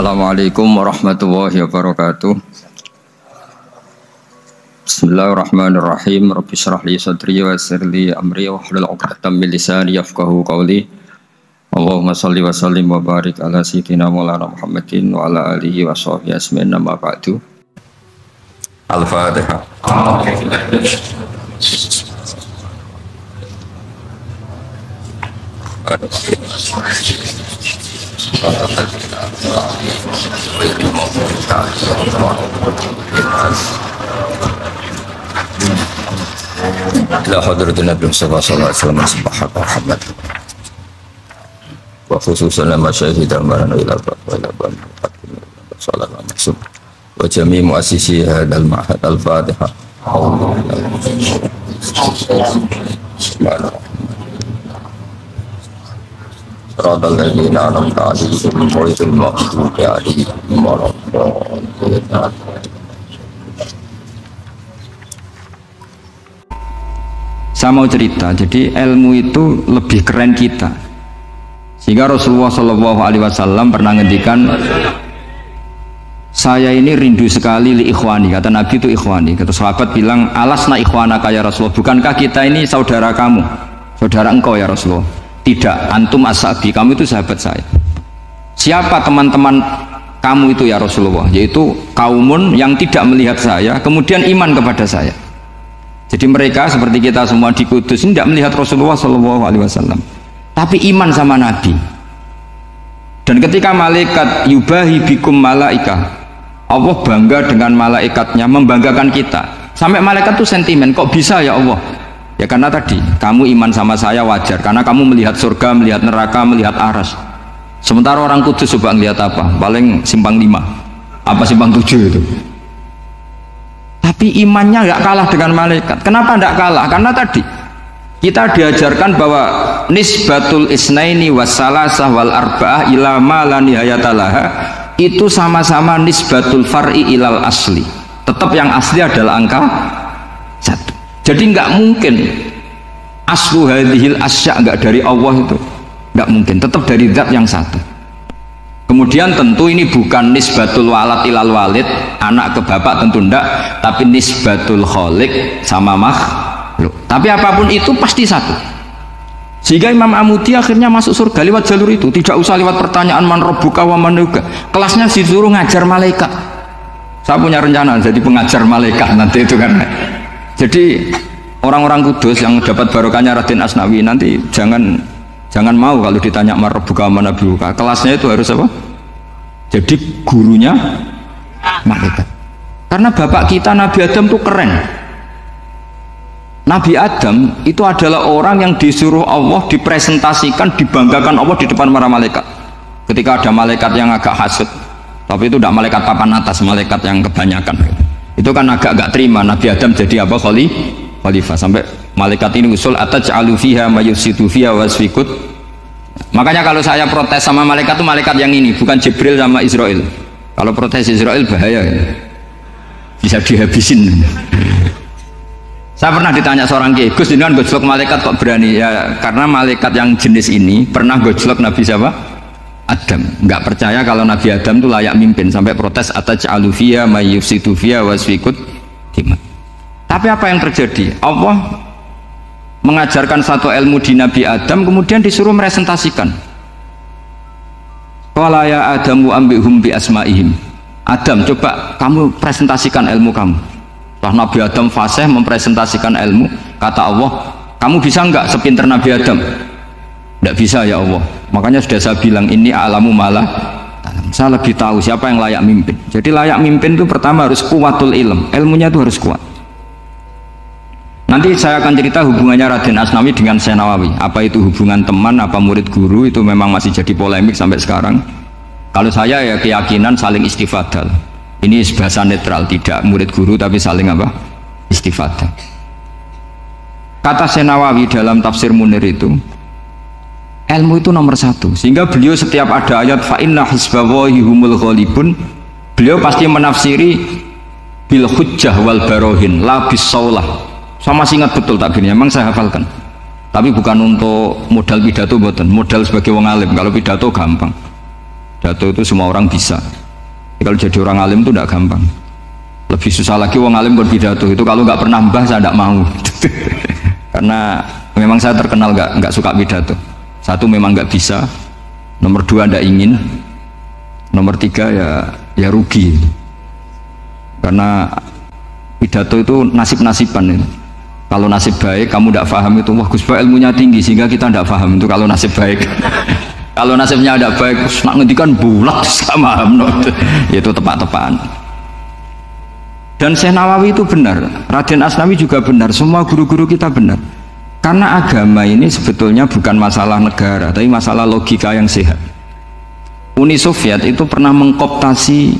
Assalamualaikum warahmatullahi wabarakatuh. Bismillahirrahmanirrahim. Rabbi shrah li sadri wa yassir li amri wahlul 'uqdatam min lisani yafqahu qawli. Allahumma shalli wa sallim wa barik ala sayyidina Maulana Muhammadin wa ala alihi wa sahbihi ajmain. Amma ba'du. Al-Fatihah. Ila hadratin Nabi sallallahu alaihi wasallam subhanahu Muhammad wa khususan ma syahida marana ila rabbil sallallahu alaihi wasallam wa jami' muassisi hadzal ma'had al-Fatihah. Radal ladzina an'amta 'alaihim ghairil maghdubi 'alaihim waladdallin. Saya mau cerita, jadi ilmu itu lebih keren kita. Sehingga Rasulullah Shallallahu Alaihi Wasallam pernah ngendikan, saya ini rindu sekali li ikhwani. Kata Nabi itu ikhwani. Kata sahabat bilang, alasna ikhwana kaya Rasulullah. Bukankah kita ini saudara kamu, saudara engkau ya Rasulullah? Tidak, antum ashabi, kamu itu sahabat saya. Siapa teman-teman kamu itu ya Rasulullah? Yaitu kaumun yang tidak melihat saya, kemudian iman kepada saya. Jadi mereka seperti kita semua di Kudus ini tidak melihat Rasulullah Shallallahu Alaihi Wasallam, tapi iman sama Nabi. Dan ketika malaikat yubahi bikum malaika, Allah bangga dengan malaikatnya, membanggakan kita. Sampai malaikat tuh sentimen, kok bisa ya Allah? Ya karena tadi kamu iman sama saya wajar, karena kamu melihat surga, melihat neraka, melihat aras. Sementara orang Kudus coba ngelihat apa? Paling simpang 5, apa simpang 7 itu. Tapi imannya nggak kalah dengan malaikat. Kenapa nggak kalah? Karena tadi kita diajarkan bahwa nisbatul isnaini wassalasah wal arba'ah ila ma la nihayatalaha itu sama-sama nisbatul far'i ilal asli. Tetap yang asli adalah angka 1. Jadi nggak mungkin aslu hadhil asya nggak dari Allah itu, nggak mungkin. Tetap dari zat yang satu. Kemudian tentu ini bukan nisbatul walad ilal walid, anak ke bapak tentu enggak, tapi nisbatul khaliq sama makhluk. Tapi apapun itu pasti satu. Sehingga Imam Amudi akhirnya masuk surga lewat jalur itu, tidak usah lewat pertanyaan man rabbuka wa man nabiyyuka. Kelasnya disuruh ngajar malaikat. Saya punya rencana jadi pengajar malaikat nanti itu kan. Jadi orang-orang Kudus yang dapat barokahnya Raden Asnawi nanti jangan mau kalau ditanya man rabbuka wa man nabiyyuka. Kelasnya itu harus apa? Jadi gurunya malaikat. Karena bapak kita Nabi Adam itu keren. Nabi Adam itu adalah orang yang disuruh Allah dipresentasikan, dibanggakan Allah di depan para malaikat. Ketika ada malaikat yang agak hasud, tapi itu tidak malaikat papan atas, malaikat yang kebanyakan. Itu kan agak terima Nabi Adam jadi apa? Khalifah. Sampai malaikat ini usul ataj'alu fiha mayufsidu fiha wasfikut. Makanya kalau saya protes sama malaikat itu malaikat yang ini, bukan Jibril sama Israel. Kalau protes Israel bahaya ya. Bisa dihabisin. Saya pernah ditanya seorang kiai, Gus ini kan gojlok malaikat kok berani? Ya karena malaikat yang jenis ini pernah gojlok Nabi siapa? Adam. Nggak percaya kalau Nabi Adam itu layak mimpin, sampai protes ataj'alu fiha mayufsidu fiha wasfikut. Tapi apa yang terjadi? Allah mengajarkan satu ilmu di Nabi Adam, kemudian disuruh meresentasikan. Qala ya Adamu ambihum bi asma'ihim. Adam, coba kamu presentasikan ilmu kamu. Setelah Nabi Adam fasih mempresentasikan ilmu, kata Allah, kamu bisa enggak sepinter Nabi Adam? Tidak bisa ya Allah. Makanya sudah saya bilang ini a'lamu malah. Saya lebih tahu siapa yang layak mimpin. Jadi layak mimpin itu pertama harus kuwatul ilm, ilmunya itu harus kuat. Nanti saya akan cerita hubungannya Raden Asnawi dengan Syekh Nawawi. Apa itu hubungan teman, apa murid guru, itu memang masih jadi polemik sampai sekarang. Kalau saya ya keyakinan saling istifadah. Ini bahasa netral, tidak murid guru tapi saling apa? Istifadah. Kata Syekh Nawawi dalam tafsir Munir itu, ilmu itu nomor 1. Sehingga beliau setiap ada ayat fa inna hizballahi humul ghalibun, beliau pasti menafsiri bil hujjah wal barohin la bis saulah. Saya masih ingat betul takbirnya, memang saya hafalkan. Tapi bukan untuk modal pidato, boten. Modal sebagai wong alim. Kalau pidato gampang. Pidato itu semua orang bisa. Kalau jadi orang alim itu tidak gampang. Lebih susah lagi wong alim berpidato itu kalau nggak pernah mbah saya tidak mau. Karena memang saya terkenal nggak suka pidato. Satu memang nggak bisa, nomor dua tidak ingin, nomor tiga ya rugi. Karena pidato itu nasib-nasiban itu. Kalau nasib baik kamu tidak paham itu, wah Gus Ba ilmunya tinggi sehingga kita tidak paham itu kalau nasib baik. Kalau nasibnya ada baik, nak ngendikan bulat sama itu tepat-tepatan. Dan Syekh Nawawi itu benar, Raden Asnawi juga benar, semua guru-guru kita benar. Karena agama ini sebetulnya bukan masalah negara, tapi masalah logika yang sehat. Uni Soviet itu pernah mengkooptasi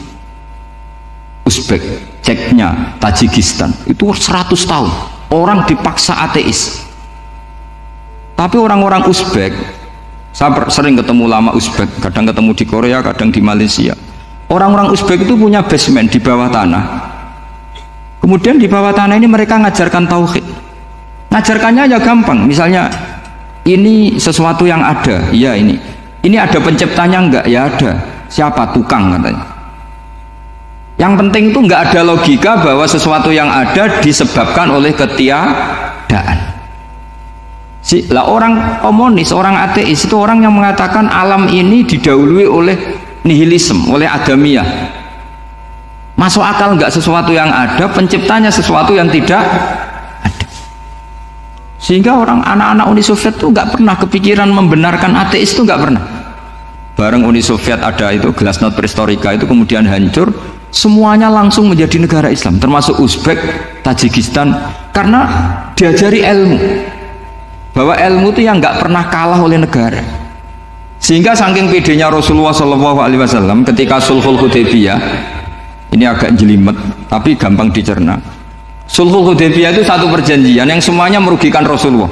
Uzbek, Ceknya, Tajikistan, itu 100 tahun. Orang dipaksa ateis. Tapi orang-orang Uzbek, saya sering ketemu lama Uzbek, kadang ketemu di Korea, kadang di Malaysia. Orang-orang Uzbek itu punya basement di bawah tanah. Kemudian di bawah tanah ini mereka ngajarkan tauhid. Ngajarkannya ya gampang. Misalnya ini sesuatu yang ada, ya ini. Ini ada penciptanya enggak? Ya ada. Siapa? Tukang katanya. Yang penting itu enggak ada logika bahwa sesuatu yang ada disebabkan oleh ketiadaan. Lah orang komunis, orang ateis itu orang yang mengatakan alam ini didahului oleh nihilisme, oleh adamiyah. Masuk akal nggak sesuatu yang ada, penciptanya sesuatu yang tidak ada. Sehingga orang anak-anak Uni Soviet itu nggak pernah kepikiran membenarkan ateis, itu nggak pernah. Bareng Uni Soviet ada itu Glasnost Perestroika itu kemudian hancur, semuanya langsung menjadi negara Islam, termasuk Uzbek, Tajikistan, karena diajari ilmu. Bahwa ilmu itu yang nggak pernah kalah oleh negara. Sehingga saking pedenya Rasulullah SAW ketika Sulhul Hudaybiyah, ini agak jelimet tapi gampang dicerna. Sulhul Hudaybiyah itu satu perjanjian yang semuanya merugikan Rasulullah.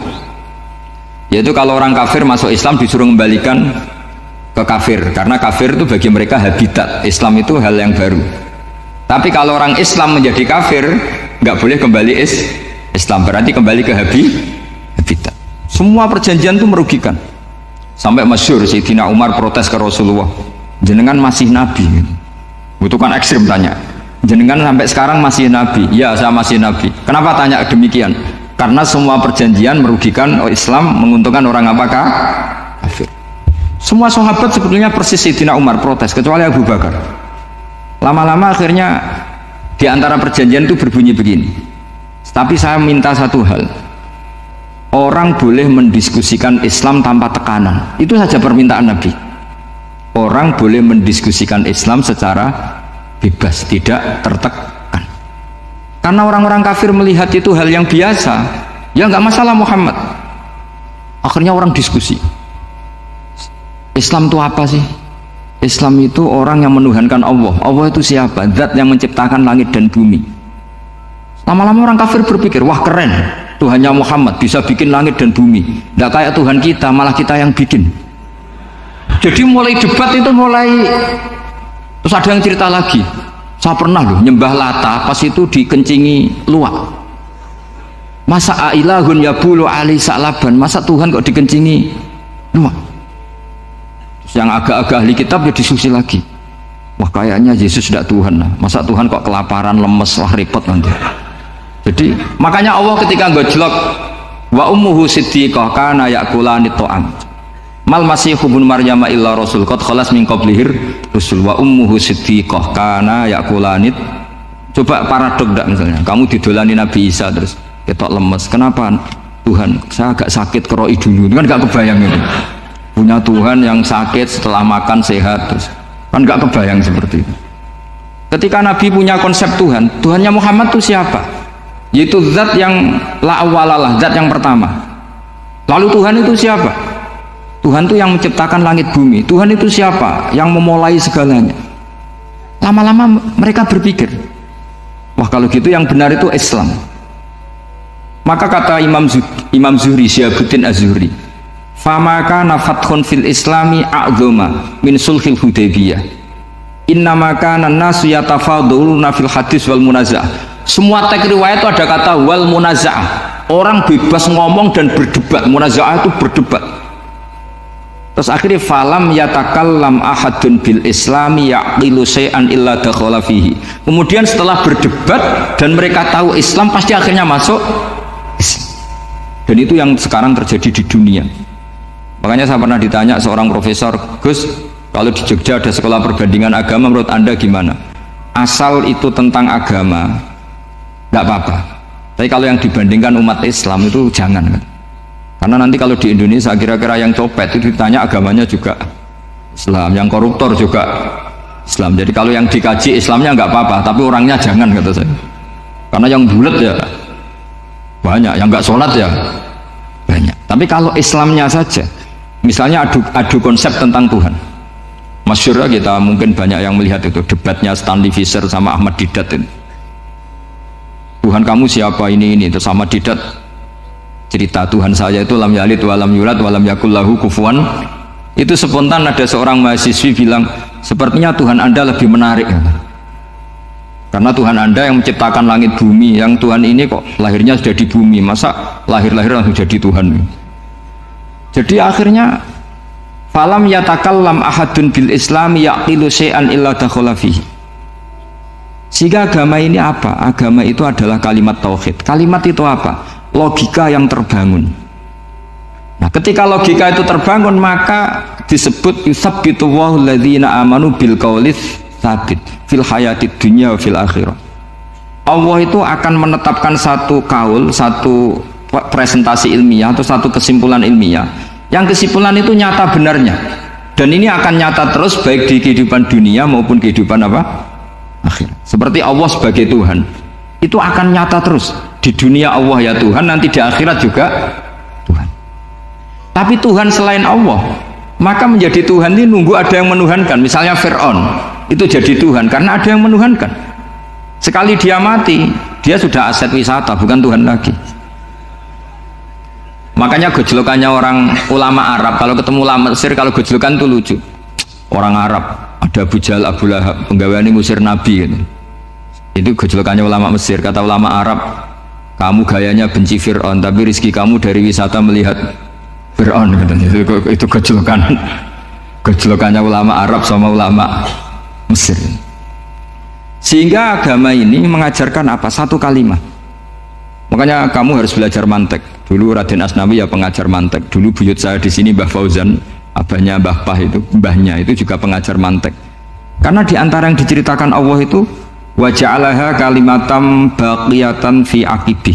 Yaitu kalau orang kafir masuk Islam disuruh kembalikan ke kafir, karena kafir itu bagi mereka habitat. Islam itu hal yang baru. Tapi kalau orang Islam menjadi kafir, nggak boleh kembali Islam, berarti kembali ke habitat. Semua perjanjian itu merugikan. Sampai masyhur Sayyidina Umar protes ke Rasulullah, jenengan masih nabi. Itu kan ekstrim tanya. Jenengan sampai sekarang masih nabi? Ya, saya masih nabi. Kenapa tanya demikian? Karena semua perjanjian merugikan Islam, menguntungkan orang apakah? Kafir. Semua sahabat sebetulnya persis Sayyidina Umar protes, kecuali Abu Bakar. Lama-lama akhirnya di antara perjanjian itu berbunyi begini. Tapi saya minta satu hal. Orang boleh mendiskusikan Islam tanpa tekanan. Itu saja permintaan Nabi. Orang boleh mendiskusikan Islam secara bebas, tidak tertekan. Karena orang-orang kafir melihat itu hal yang biasa. Ya nggak masalah Muhammad. Akhirnya orang diskusi. Islam itu apa sih? Islam itu orang yang menuhankan Allah. Allah itu siapa? Zat yang menciptakan langit dan bumi. Lama-lama orang kafir berpikir, wah keren, Tuhannya Muhammad bisa bikin langit dan bumi. Nggak kayak Tuhan kita, malah kita yang bikin. Jadi mulai debat itu terus ada yang cerita lagi. Saya pernah loh nyembah Lata, pas itu dikencingi luwak. Masa ilahun ya bulu ali sa'laban, masa Tuhan kok dikencingi luwak? Terus yang agak-agak ahli kitab ya diskusi lagi. Wah kayaknya Yesus tidak Tuhan lah. Masa Tuhan kok kelaparan, lemes, wah repot nanti. Jadi makanya Allah ketika gojlok wa ummuhu siddiqah kana yakulani ta'am mal masihu ibnu maryam illa rasul qad khalas min qablihir rusul wa ummuhu siddiqah kana yakulani. Coba paradok enggak, misalnya kamu didolani Nabi Isa terus ketok lemes, kenapa Tuhan saya agak sakit keroi dulu, kan enggak kebayang itu punya Tuhan yang sakit setelah makan sehat, terus kan enggak kebayang seperti itu. Ketika Nabi punya konsep Tuhan, Tuhannya Muhammad itu siapa? Yaitu zat yang la awalalah, zat yang pertama. Lalu Tuhan itu siapa? Tuhan itu yang menciptakan langit bumi. Tuhan itu siapa? Yang memulai segalanya. Lama-lama mereka berpikir, wah kalau gitu yang benar itu Islam. Maka kata Imam Zuhri, Syihabuddin Az-Zuhri, famaka nafathun fil islami a'zoma min sulhil Hudaybiyah. Innamaka nasu yatafaduluna fil hadis wal munazah. Semua teks riwayat itu ada kata wal munaza'ah. Orang bebas ngomong dan berdebat. Munaza'ah itu berdebat. Terus akhirnya falam yatakallam ahadun bil islami yaqilu syai'an illa dakhala fihi. Kemudian setelah berdebat dan mereka tahu Islam, pasti akhirnya masuk Islam. Dan itu yang sekarang terjadi di dunia. Makanya saya pernah ditanya seorang profesor, Gus, kalau di Jogja ada sekolah perbandingan agama, menurut Anda gimana? Asal itu tentang agama nggak apa-apa, tapi kalau yang dibandingkan umat Islam itu jangan kan? Karena nanti kalau di Indonesia kira-kira yang copet itu ditanya agamanya juga Islam, yang koruptor juga Islam. Jadi kalau yang dikaji Islamnya nggak apa-apa, tapi orangnya jangan, kata saya. Karena yang bulat ya banyak, yang nggak sholat ya banyak. Tapi kalau Islamnya saja, misalnya adu konsep tentang Tuhan, masyhur kita mungkin banyak yang melihat itu debatnya Stanley Fischer sama Ahmad Didat itu. Tuhan kamu siapa ini terus sama Didat cerita Tuhan saya itu lam yalid walam yulad walam yakul lahu kufuwan. Itu spontan ada seorang mahasiswi bilang, sepertinya Tuhan Anda lebih menarik karena Tuhan Anda yang menciptakan langit bumi, yang Tuhan ini kok lahirnya sudah di bumi, masa lahir-lahir langsung jadi Tuhan. Jadi akhirnya falam yatakallam ahadun bil islami yaqilu syai'an illa dakhala fihi. Sehingga agama ini apa? Agama itu adalah kalimat tauhid. Kalimat itu apa? Logika yang terbangun. Nah, ketika logika itu terbangun, maka disebut yusabbitu wallahu alladzina amanu bil qaulis tsabit fil hayatid dunya wa fil akhirah. Allah itu akan menetapkan satu kaul, satu presentasi ilmiah atau satu kesimpulan ilmiah. Yang kesimpulan itu nyata benarnya. Dan ini akan nyata terus baik di kehidupan dunia maupun kehidupan apa? Akhir. Seperti Allah sebagai Tuhan. Itu akan nyata terus. Di dunia Allah ya Tuhan, nanti di akhirat juga Tuhan. Tapi Tuhan selain Allah, maka menjadi Tuhan ini nunggu ada yang menuhankan. Misalnya Fir'aun itu jadi Tuhan karena ada yang menuhankan. Sekali dia mati, dia sudah aset wisata, bukan Tuhan lagi. Makanya gejolokannya orang ulama Arab, kalau ketemu ulama Mesir, kalau gejolokan itu lucu. Orang Arab, ada Abu Jahal, Abu Lahab, penggawaan ngusir Nabi gitu. Itu gejolokannya ulama Mesir. Kata ulama Arab, kamu gayanya benci Fir'aun, tapi rizki kamu dari wisata melihat Fir'aun. Itu gejolokannya ulama Arab sama ulama Mesir. Sehingga agama ini mengajarkan apa? Satu kalimat. Makanya kamu harus belajar mantek. Dulu Raden Asnawi ya pengajar mantek. Dulu buyut saya di sini Mbah Fauzan, abahnya Mbah Pah itu, mbahnya itu juga pengajar mantek. Karena di antara yang diceritakan Allah itu wa ja'alaha kalimatam baqiyatan fi aqibih.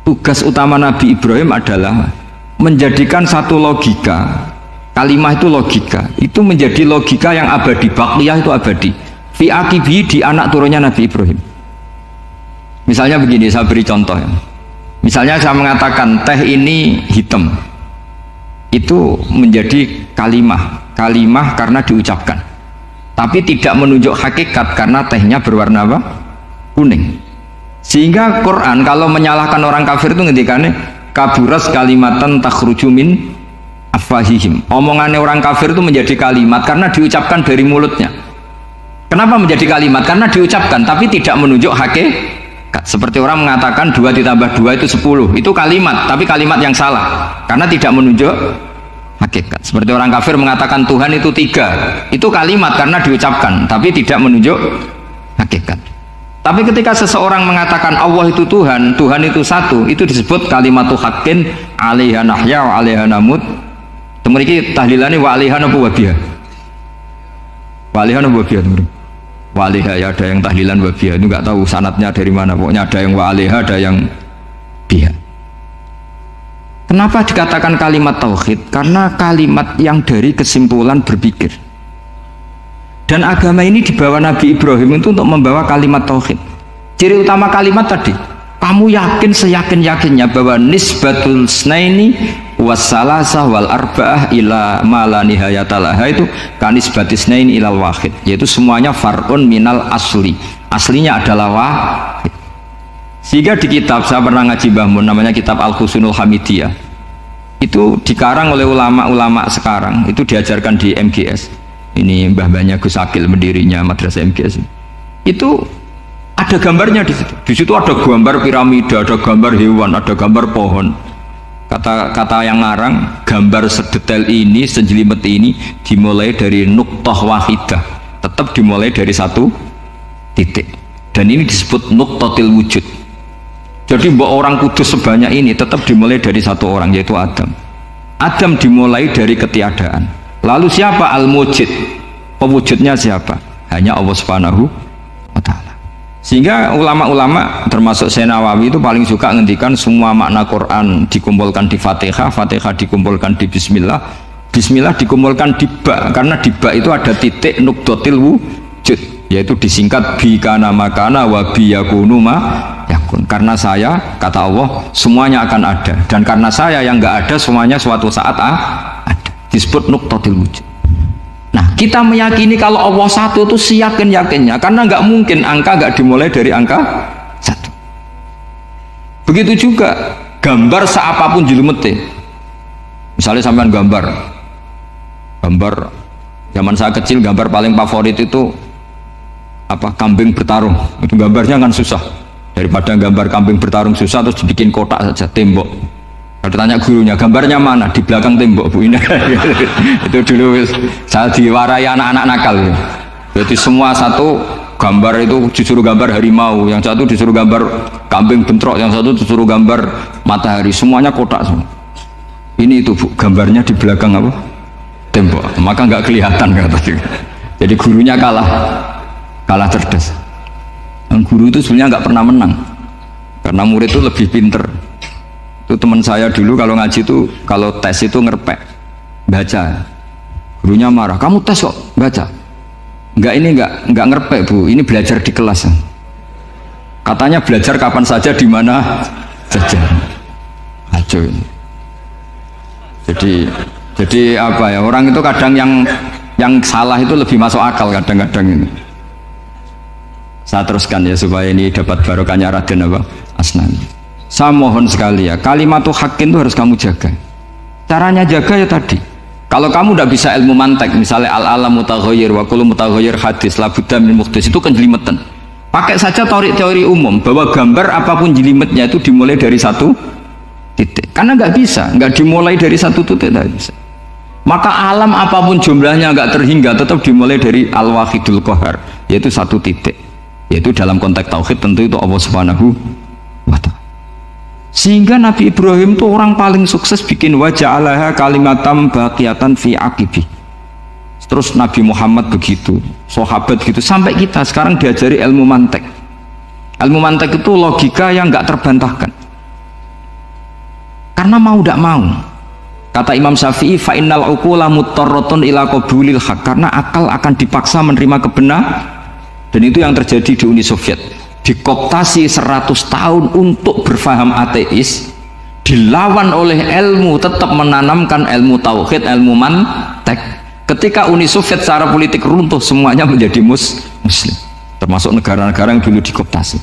Tugas utama Nabi Ibrahim adalah menjadikan satu logika, kalimah itu logika, itu menjadi logika yang abadi, baqiyah itu abadi fi aqibih, di anak turunnya Nabi Ibrahim. Misalnya begini, saya beri contoh ya. Misalnya saya mengatakan teh ini hitam, itu menjadi kalimah karena diucapkan, tapi tidak menunjuk hakikat karena tehnya berwarna apa? Kuning. Sehingga Quran kalau menyalahkan orang kafir itu ngendikannya kaburas kalimatan takhruju min afwahihim. Omongannya orang kafir itu menjadi kalimat karena diucapkan dari mulutnya. Kenapa menjadi kalimat? Karena diucapkan tapi tidak menunjuk hakikat. Seperti orang mengatakan 2 ditambah 2 itu 10. Itu kalimat, tapi kalimat yang salah karena tidak menunjuk hakikat. Seperti orang kafir mengatakan Tuhan itu 3, itu kalimat karena diucapkan tapi tidak menunjuk hakikat. Tapi ketika seseorang mengatakan Allah itu Tuhan, Tuhan itu satu, itu disebut kalimatu haqqin 'alaiha nahya wa 'alaiha namut. Temriki tahlilane wa 'alaiha napa biha. Wa 'alaiha napa biha teman. Wa 'alaiha ya ada yang tahlilan wa biha, itu enggak tahu sanadnya dari mana, pokoknya ada yang wa 'alaiha, ada yang biha. Kenapa dikatakan kalimat tauhid? Karena kalimat yang dari kesimpulan berpikir. Dan agama ini dibawa Nabi Ibrahim itu untuk membawa kalimat tauhid. Ciri utama kalimat tadi, kamu yakin seyakin-yakinnya bahwa nisbatul snaini wassalasah wal arba'ah ila ma la nihayatalaha itu kanisbatis snaini ilal wahid, yaitu semuanya far'un minal asli. Aslinya adalah wahid. Sehingga di kitab, saya pernah ngaji Mbah Mun, namanya kitab Al-Husunul Hamidiyah, itu dikarang oleh ulama-ulama sekarang, itu diajarkan di MGS. Ini mbah-mbahnya Gus Akil, pendirinya madrasah MGS. Itu ada gambarnya di situ. Di situ ada gambar piramida, ada gambar hewan, ada gambar pohon. Kata yang ngarang gambar sedetail ini, sejelimet ini dimulai dari nuktah wahidah, tetap dimulai dari satu titik, dan ini disebut nuktatil wujud. Jadi orang kudus sebanyak ini tetap dimulai dari satu orang, yaitu Adam. Adam dimulai dari ketiadaan. Lalu siapa al-mujid? Pewujudnya siapa? Hanya Allah Subhanahu wa ta'ala. Sehingga ulama-ulama termasuk Syekh Nawawi itu paling suka ngendikan semua makna Quran dikumpulkan di Fatihah, Fatihah dikumpulkan di Bismillah, Bismillah dikumpulkan di Ba, karena di Ba itu ada titik nukdotil wujud, yaitu disingkat bi kana makana wa bi yakunu ma yakun. Karena saya, kata Allah, semuanya akan ada, dan karena saya yang enggak ada, semuanya suatu saat ada. Disebut nukdotil wujud. Nah, kita meyakini kalau Allah satu itu seyakin-yakinnya, karena nggak mungkin angka nggak dimulai dari angka satu. Begitu juga gambar seapapun jilumete. Misalnya sampean gambar zaman saya kecil, gambar paling favorit itu apa? Kambing bertarung. Itu gambarnya kan susah. Daripada gambar kambing bertarung susah, terus dibikin kotak saja, tembok. Kalau tanya gurunya, gambarnya mana? Di belakang tembok, Bu. Ini itu dulu saya diwarai anak-anak nakal. Jadi semua satu gambar itu disuruh gambar harimau, yang satu disuruh gambar kambing bentrok, yang satu disuruh gambar matahari, semuanya kotak semua. Ini itu, Bu, gambarnya di belakang apa? Tembok. Maka nggak kelihatan kata dia. Jadi gurunya kalah cerdas. Dan guru itu sebenarnya nggak pernah menang, karena murid itu lebih pinter. Itu teman saya dulu kalau ngaji itu, kalau tes itu ngerpek baca, gurunya marah, kamu tes kok baca? Enggak ngerpek, Bu, ini belajar di kelas. Katanya belajar kapan saja, di mana saja. Aduh. Jadi apa ya, orang itu kadang yang salah itu lebih masuk akal kadang-kadang ini. Saya teruskan ya supaya ini dapat barokahnya Raden apa? Asnani. Saya mohon sekali ya, kalimatul haqqin itu harus kamu jaga. Caranya jaga ya tadi. Kalau kamu tidak bisa ilmu mantek, misalnya al-alam mutaghayyir wa kullu mutaghayyir hadis la budda min muhdits, itu kan jelimetan. Pakai saja teori umum bahwa gambar apapun jelimetnya itu dimulai dari satu titik. Karena nggak bisa, nggak dimulai dari satu titik, tidak bisa. Maka alam apapun jumlahnya nggak terhingga, tetap dimulai dari al-wahidul qahar, yaitu satu titik. Yaitu dalam konteks tauhid tentu itu Allah Subhanahu wa ta'ala. Sehingga Nabi Ibrahim itu orang paling sukses bikin waja'alaha kalimatam baqiyatan fi aqibi. Terus Nabi Muhammad begitu, sahabat gitu, sampai kita sekarang diajari ilmu mantek. Ilmu mantek itu logika yang nggak terbantahkan. Karena mau tidak mau. Kata Imam Syafi'i, fa innal uqula muttarratun ila qabulil haq, karena akal akan dipaksa menerima kebenaran. Dan itu yang terjadi di Uni Soviet. Dikooptasi 100 tahun untuk berfaham ateis, dilawan oleh ilmu, tetap menanamkan ilmu tauhid, ilmu mantek. Ketika Uni Soviet secara politik runtuh, semuanya menjadi muslim, termasuk negara-negara yang dulu dikooptasi.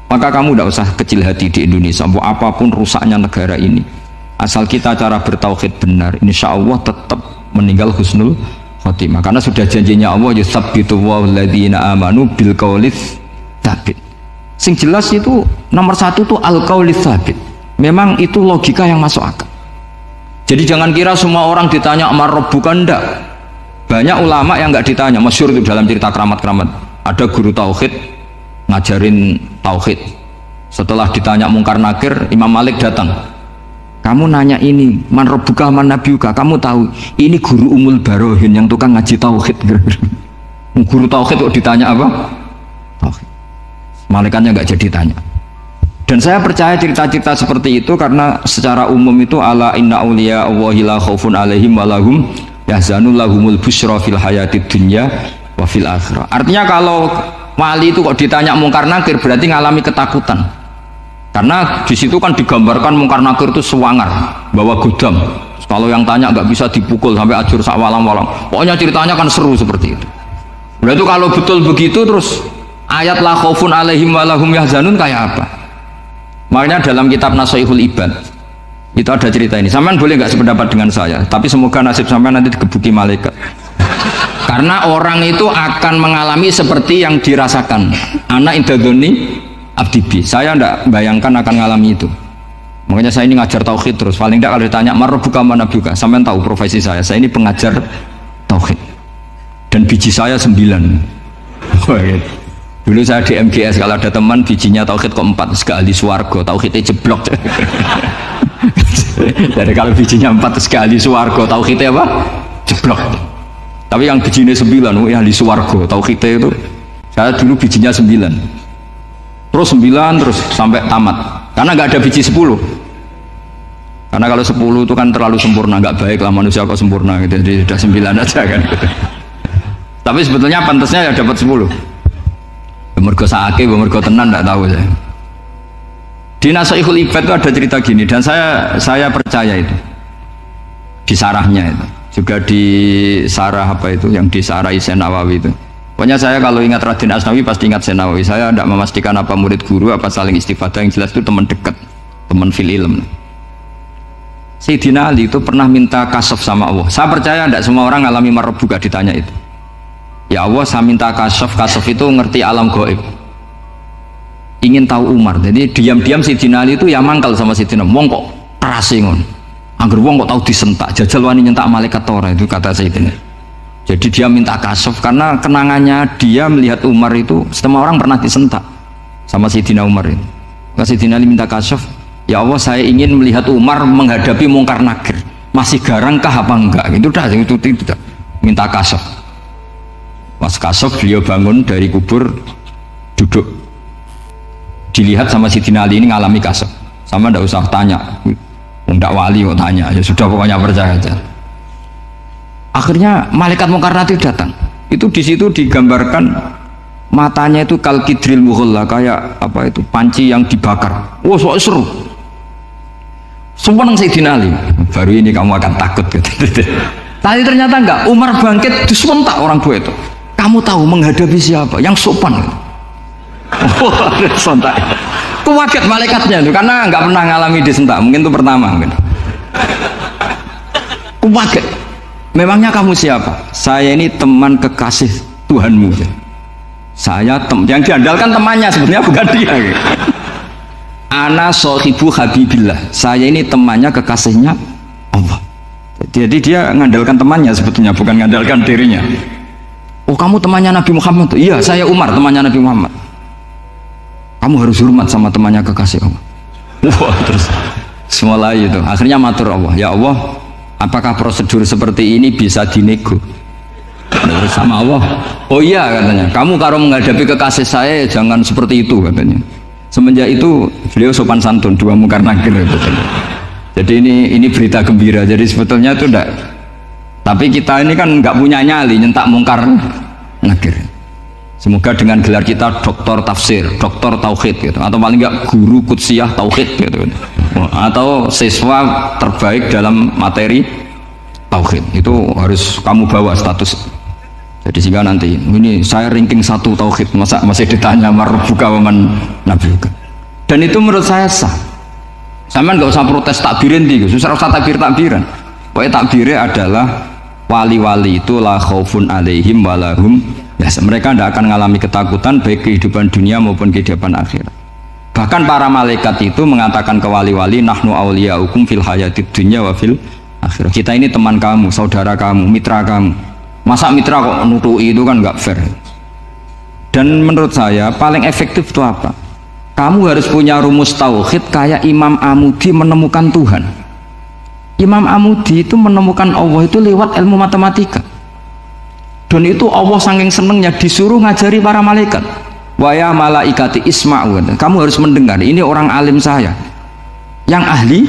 Maka kamu tidak usah kecil hati di Indonesia, apapun rusaknya negara ini, asal kita cara bertauhid benar, insya Allah tetap meninggal husnul khotimah, karena sudah janjinya Allah, yusabbitu walladzina amanu bil qaulis tsabit. Sing jelas itu nomor satu tuh al qaulis tsabit. Memang itu logika yang masuk akal. Jadi jangan kira semua orang ditanya amar rabbuka, enggak. Banyak ulama yang enggak ditanya, masyhur itu dalam cerita keramat-keramat. Ada guru tauhid ngajarin tauhid. Setelah ditanya mungkar nakir, Imam Malik datang. Kamu nanya ini, man rabbuka man nabiyuka, kamu tahu ini guru Umul Barohin yang tukang ngaji tauhid. Guru tauhid kok ditanya apa? Tauhid. Malaikatnya nggak jadi tanya. Dan saya percaya cerita-cerita seperti itu karena secara umum itu ala inna auliya Allahi la khaufun alaihim walahum yahzanun lahumul busyra fil hayatid dunya wa fil akhirah. Artinya kalau wali itu kok ditanya mungkar nakir berarti ngalami ketakutan. Karena di situ kan digambarkan mungkar nakir itu sewangar, bawa gudam. Kalau yang tanya nggak bisa dipukul sampai ajur sak walang-walang. Pokoknya ceritanya kan seru seperti itu. Berarti kalau betul begitu terus ayat la khaufun alaihim walahum yahzanun kayak apa? Makanya dalam kitab Nasaihul Ibad itu ada cerita ini. Sampean boleh nggak sependapat dengan saya, tapi semoga nasib sampean nanti digebuki malaikat. Karena orang itu akan mengalami seperti yang dirasakan. Anak indadoni abdibi, saya tidak bayangkan akan mengalami itu. Makanya saya ini ngajar tauhid terus. Paling tidak kalau ditanya marbuka mana buka, sampean tahu profesi saya. Saya ini pengajar tauhid. Dan biji saya 9. Dulu saya di MGS kalau ada teman bijinya tauhid kok 4, terus ahli swarga, tauhidnya jeblok. Jadi kalau bijinya 4 terus ahli swarga, tauhidnya apa? Jeblok. Tapi yang bijinya 9, ahli swarga, tauhidnya itu saya dulu bijinya 9. Terus 9 terus sampai tamat. Karena nggak ada biji 10. Karena kalau 10 itu kan terlalu sempurna, nggak baik lah manusia kok sempurna gitu. Jadi sudah 9 aja kan gitu. Tapi sebetulnya pantasnya ya dapat 10. Mergo saake, mergo tenan nggak tahu saya. Di Nasaihul Ibad itu ada cerita gini dan saya percaya itu. Di sarahnya itu. Juga di sarah apa itu yang di sarah Syekh Nawawi itu. Pokoknya saya kalau ingat Raden Asnawi pasti ingat Syekh Nawawi. Saya tidak memastikan apa murid guru apa saling istifadah, yang jelas itu teman dekat, teman fil ilm. Sayyidina Ali itu pernah minta kasaf sama Allah. Saya percaya tidak semua orang alami marbuka ditanya itu. Ya Allah, saya minta kasaf itu ngerti alam gaib. Ingin tahu Umar. Jadi diam-diam Sayyidina Ali itu ya mangkal sama Sayyidina. Wong kok kerasingon. Angger wong kok tahu disentak. Jajal wani nyentak malaikat tora itu kata Sayyidina. Jadi dia minta kasaf karena kenangannya dia melihat Umar itu semua orang pernah disentak sama Sayyidina Umar itu. Maka Sayyidina Ali minta kasaf, ya Allah saya ingin melihat Umar menghadapi mungkar nakir. Masih garangkah apa enggak? Itu dah itu tidak minta kasaf. Pas kasaf beliau bangun dari kubur duduk. Dilihat sama Sayyidina Ali ini ngalami kasaf. Sama ndak usah tanya. Enggak wali kok tanya. Ya sudah pokoknya percaya aja. Akhirnya malaikat mungkar nakir datang. Itu di situ digambarkan matanya itu kalkidril mughalla, kayak apa itu panci yang dibakar. Wah, so seru. Sumpah Sayyidina Ali. Baru ini kamu akan takut gitu. Tapi ternyata enggak. Umar bangkit disementak orang tua itu. Kamu tahu menghadapi siapa? Yang sopan. Wah, sontak. Kuwaget malaikatnya itu karena enggak pernah ngalami disentak. Mungkin itu pertama mungkin. Kuwaget. Memangnya kamu siapa? Saya ini teman kekasih Tuhanmu. Saya yang diandalkan temannya sebenarnya bukan dia. Ana sohibu habibillah. Saya ini temannya kekasihnya Allah. Jadi dia mengandalkan temannya sebetulnya bukan mengandalkan dirinya. Oh kamu temannya Nabi Muhammad? Iya saya Umar temannya Nabi Muhammad. Kamu harus hormat sama temannya kekasih Allah. Wah terus mulai itu. Akhirnya matur Allah. Ya Allah, apakah prosedur seperti ini bisa dinego? Terus sama Allah, oh iya katanya, kamu kalau menghadapi kekasih saya jangan seperti itu katanya. Semenjak itu beliau sopan santun, dua mungkar nakir katanya. Jadi ini berita gembira. Jadi sebetulnya itu enggak. Tapi kita ini kan nggak punya nyali nyentak mungkar nakir. Semoga dengan gelar kita doktor tafsir, doktor tauhid gitu, atau paling nggak guru kutsiyah tauhid gitu, atau siswa terbaik dalam materi tauhid itu harus kamu bawa status. Jadi sehingga nanti ini saya ranking 1 tauhid, masa masih ditanya marbuka waman nabiuka. Dan itu menurut saya sah. Sama nggak usah protes takbirin gitu, susah usah takbiran. Pokoknya takbirnya adalah wali-wali itu la khaufun alaihim walahum. Ya, mereka tidak akan mengalami ketakutan baik kehidupan dunia maupun kehidupan akhirat. Bahkan para malaikat itu mengatakan ke wali-wali, nahnu awliyaukum fil hayatid dunya wa fil akhirah. Kita ini teman kamu, saudara kamu, mitra kamu. Masa mitra kok nutui itu kan nggak fair. Dan menurut saya paling efektif itu apa? Kamu harus punya rumus tauhid kayak Imam Amudi menemukan Tuhan. Imam Amudi itu menemukan Allah itu lewat ilmu matematika. Dan itu Allah saking senengnya disuruh ngajari para malaikat. Wa ya malaikati isma'u. Kamu harus mendengar, ini orang alim saya yang ahli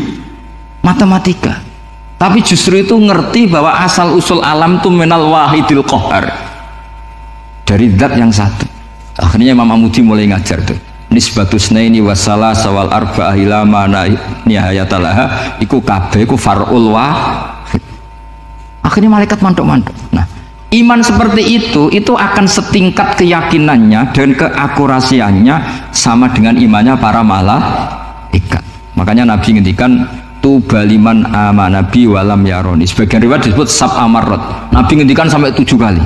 matematika. Tapi justru itu ngerti bahwa asal usul alam itu minal wahidil qahar. Dari zat yang satu. Akhirnya Imam Amudi mulai ngajar tuh. Nisbatus naini wassalasa wal arba'ah ila ma nihayatalaha iku kabeh iku far'ul wahid. Akhirnya malaikat mantuk-mantuk. Nah, iman seperti itu akan setingkat keyakinannya dan keakurasiannya sama dengan imannya para malaikat. Makanya Nabi ngendikan tubaliman amanabi walam yaroni. Sebagian riwayat disebut sab amarot. Nabi ngendikan sampai 7 kali.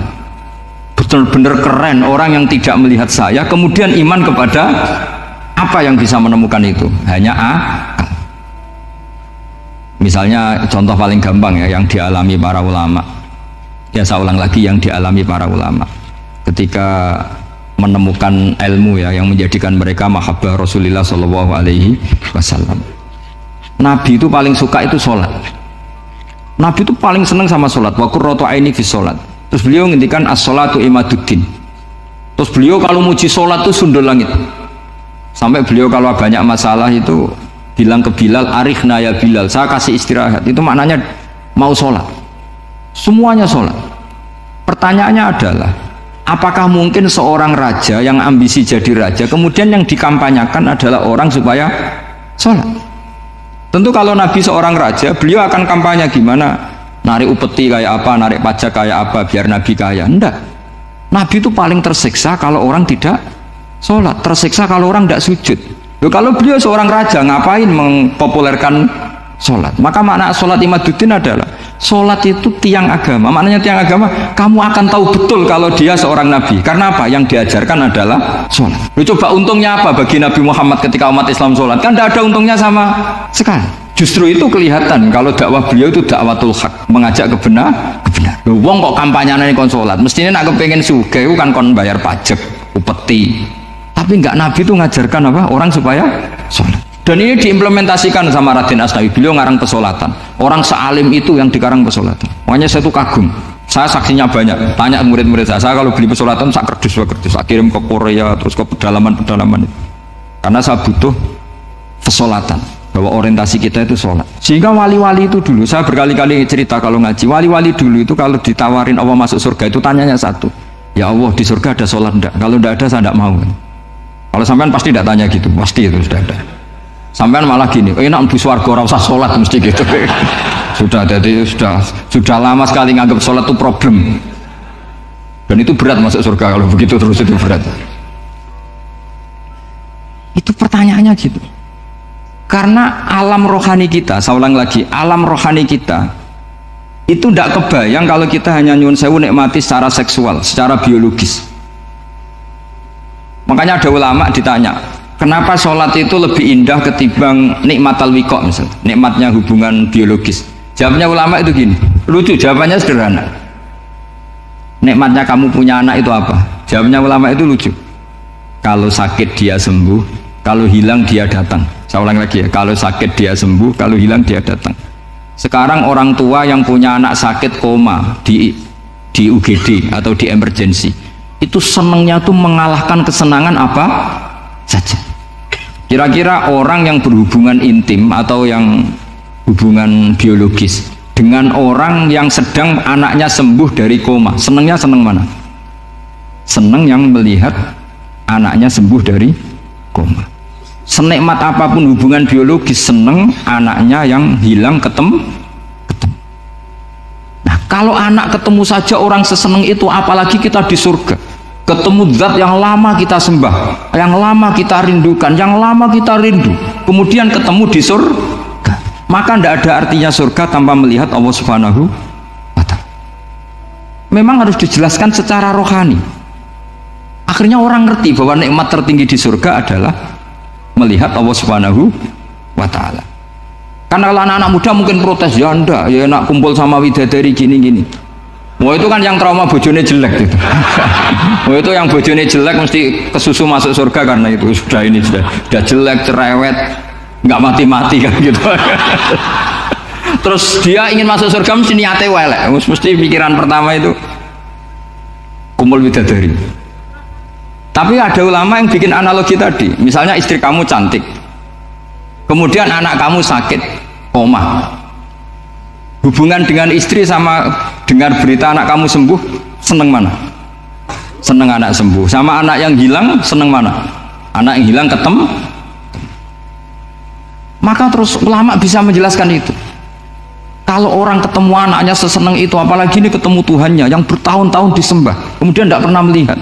Benar-benar keren orang yang tidak melihat saya kemudian iman kepada apa yang bisa menemukan itu hanya akal. Misalnya contoh paling gampang ya yang dialami para ulama. Ya saya ulang lagi, yang dialami para ulama ketika menemukan ilmu ya yang menjadikan mereka mahabbah Rasulullah Shallallahu Alaihi Wasallam. Nabi itu paling suka itu sholat. Nabi itu paling senang sama sholat. Wa qurratu aini fi sholat. Terus beliau ngendikan as-sholatu imaduddin. Terus beliau kalau muji sholat itu sundul langit. Sampai beliau kalau banyak masalah itu bilang ke Bilal, arikhna ya Bilal, saya kasih istirahat. Itu maknanya mau sholat. Semuanya sholat. Pertanyaannya adalah, apakah mungkin seorang raja yang ambisi jadi raja kemudian yang dikampanyakan adalah orang supaya sholat? Tentu kalau Nabi seorang raja, beliau akan kampanye gimana, narik upeti kayak apa, narik pajak kayak apa biar Nabi kaya. Enggak. Nabi itu paling tersiksa kalau orang tidak sholat, tersiksa kalau orang tidak sujud. Loh, kalau beliau seorang raja ngapain mempopulerkan sholat? Maka makna sholat imaduddin adalah sholat itu tiang agama. Maknanya tiang agama, kamu akan tahu betul kalau dia seorang nabi. Karena apa? Yang diajarkan adalah sholat. Loh, coba untungnya apa bagi Nabi Muhammad ketika umat Islam sholat? Kan tidak ada untungnya sama sekali. Justru itu kelihatan kalau dakwah beliau itu dakwatul haq, mengajak kebenar. Loh, wong kok kampanyenya kon sholat, mestinya nak kepengen sugih kan kon bayar pajak, upeti. Tapi enggak, Nabi itu ngajarkan apa? Orang supaya sholat. Dan ini diimplementasikan sama Raden Asnawi. Beliau ngarang pesolatan. Orang sealim itu yang dikarang pesolatan. Makanya saya itu kagum. Saya saksinya banyak. Tanya murid-murid saya. Saya kalau beli pesolatan, saya kerdus. Saya kirim ke Korea, terus ke pedalaman-pedalaman itu. Karena saya butuh pesolatan. Bahwa orientasi kita itu sholat. Sehingga wali-wali itu dulu, saya berkali-kali cerita kalau ngaji. Wali-wali dulu itu kalau ditawarin Allah masuk surga itu tanyanya satu. Ya Allah, di surga ada sholat enggak? Kalau enggak ada, saya enggak mau. Kalau sampean pasti enggak tanya gitu. Pasti itu sudah ada. Sampean malah gini, enak mlebu swarga ora usah salat mesti gitu. sudah lama sekali nganggap salat itu problem. Dan itu berat masuk surga kalau begitu terus, itu berat. Itu pertanyaannya gitu. Karena alam rohani kita, saya ulang lagi, alam rohani kita itu tidak kebayang kalau kita hanya nyuwun sewu nikmati secara seksual, secara biologis. Makanya ada ulama ditanya, kenapa sholat itu lebih indah ketimbang nikmat al-wiqa, misalnya nikmatnya hubungan biologis? Jawabnya ulama itu gini, lucu, jawabannya sederhana. Nikmatnya kamu punya anak itu apa? Jawabnya ulama itu lucu. Kalau sakit dia sembuh, kalau hilang dia datang. Saya ulang lagi ya, kalau sakit dia sembuh, kalau hilang dia datang. Sekarang orang tua yang punya anak sakit koma di UGD atau di emergency, itu senangnya tuh mengalahkan kesenangan apa saja. Kira-kira orang yang berhubungan intim atau yang hubungan biologis dengan orang yang sedang anaknya sembuh dari koma, senangnya senang mana? Senang yang melihat anaknya sembuh dari koma. Senikmat apapun hubungan biologis, senang anaknya yang hilang ketemu. Nah, kalau anak ketemu saja orang seseneng itu, apalagi kita di surga. Ketemu zat yang lama kita sembah, yang lama kita rindukan, yang lama kita rindu, kemudian ketemu di surga, maka tidak ada artinya surga tanpa melihat Allah Subhanahu wa Ta'ala. Memang harus dijelaskan secara rohani. Akhirnya orang ngerti bahwa nikmat tertinggi di surga adalah melihat Allah Subhanahu wa Ta'ala. Karena kalau anak-anak muda mungkin protes, ya enggak, ya enak kumpul sama widadari gini-gini. Wah, itu kan yang trauma bojone jelek gitu. Wah, itu yang bojone jelek mesti kesusu masuk surga karena itu sudah jelek, cerewet, nggak mati-mati kan gitu. Terus dia ingin masuk surga mesti niate welek, mesti pikiran pertama itu kumpul widadari. Tapi ada ulama yang bikin analogi tadi, misalnya istri kamu cantik, kemudian anak kamu sakit, koma. Hubungan dengan istri sama dengar berita anak kamu sembuh, seneng mana? Seneng anak sembuh. Sama anak yang hilang, seneng mana? Anak yang hilang ketemu. Maka terus ulama bisa menjelaskan itu. Kalau orang ketemu anaknya seseneng itu, apalagi ini ketemu Tuhannya yang bertahun-tahun disembah, kemudian tidak pernah melihat.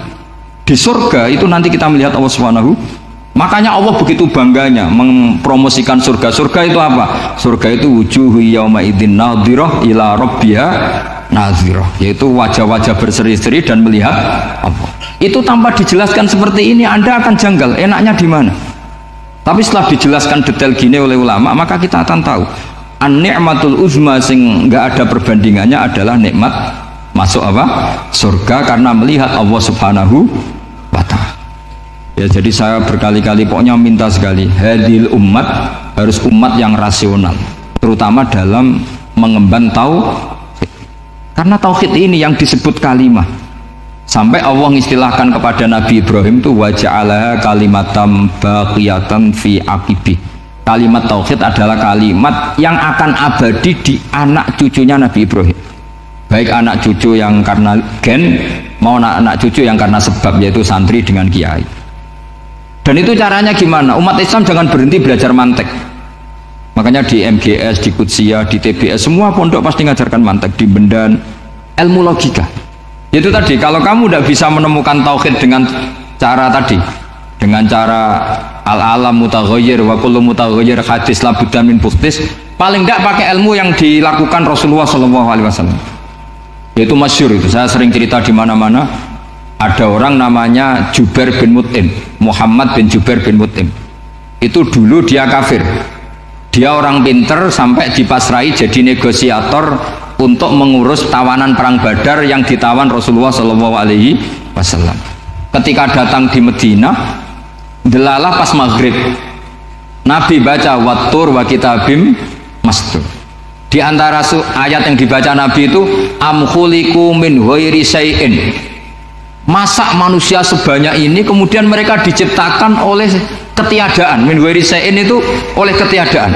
Di surga itu nanti kita melihat Allah Subhanahu. Makanya Allah begitu bangganya mempromosikan surga. Surga itu apa? Surga itu wujuhu yauma idzin nadhirah ila rabbiha nadhirah, yaitu wajah-wajah berseri-seri dan melihat Allah. Itu tanpa dijelaskan seperti ini Anda akan janggal, enaknya di mana? Tapi setelah dijelaskan detail gini oleh ulama, maka kita akan tahu An-ni'matul uzma sing enggak ada perbandingannya adalah nikmat masuk apa? Surga karena melihat Allah Subhanahu wa ta'ala. Ya, jadi saya berkali-kali pokoknya minta sekali, hadil umat harus umat yang rasional, terutama dalam mengemban tauhid. Karena tauhid ini yang disebut kalimah. Sampai Allah mengistilahkan kepada Nabi Ibrahim itu wa ja'alaha kalimatam baqiyatan fi aqibih. Kalimat tauhid adalah kalimat yang akan abadi di anak cucunya Nabi Ibrahim. Baik anak cucu yang karena gen mau anak cucu yang karena sebab, yaitu santri dengan kiai. Dan itu caranya gimana? Umat Islam jangan berhenti belajar mantek. Makanya di MGS, di Qudsiah, di TBS semua pondok pasti ngajarkan mantek, di Bendan ilmu logika. Itu tadi, kalau kamu tidak bisa menemukan tauhid dengan cara tadi, dengan cara al-alam mutaghayyir wa kullu mutaghayyir hadis la budda min buhtis, paling tidak pakai ilmu yang dilakukan Rasulullah SAW. Yaitu masyhur itu, saya sering cerita di mana-mana. Ada orang namanya Jubair bin Mut'im, Muhammad bin Jubair bin Mut'im. Itu dulu dia kafir. Dia orang pinter sampai dipasrai jadi negosiator untuk mengurus tawanan perang Badar yang ditawan Rasulullah SAW. Ketika datang di Medina, delalah pas maghrib, Nabi baca wattur wa kitabim mastur. Di antara ayat yang dibaca Nabi itu am khuliqu min ghairi syai'in. Masa manusia sebanyak ini kemudian mereka diciptakan oleh ketiadaan. Min ghairi syai'in itu oleh ketiadaan.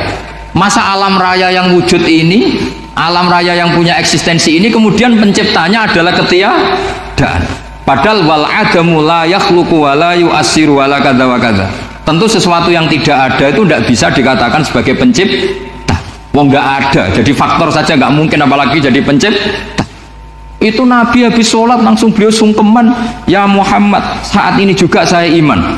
Masa alam raya yang wujud ini, alam raya yang punya eksistensi ini kemudian penciptanya adalah ketiadaan. Padahal wal adamu la yakhluqu wa la yu'assiru wa la kadza wa kadza. Tentu sesuatu yang tidak ada itu tidak bisa dikatakan sebagai pencipta. Wong nggak ada, jadi faktor saja nggak mungkin, apalagi jadi pencipta. Itu Nabi habis sholat langsung beliau sungkeman, ya Muhammad, saat ini juga saya iman.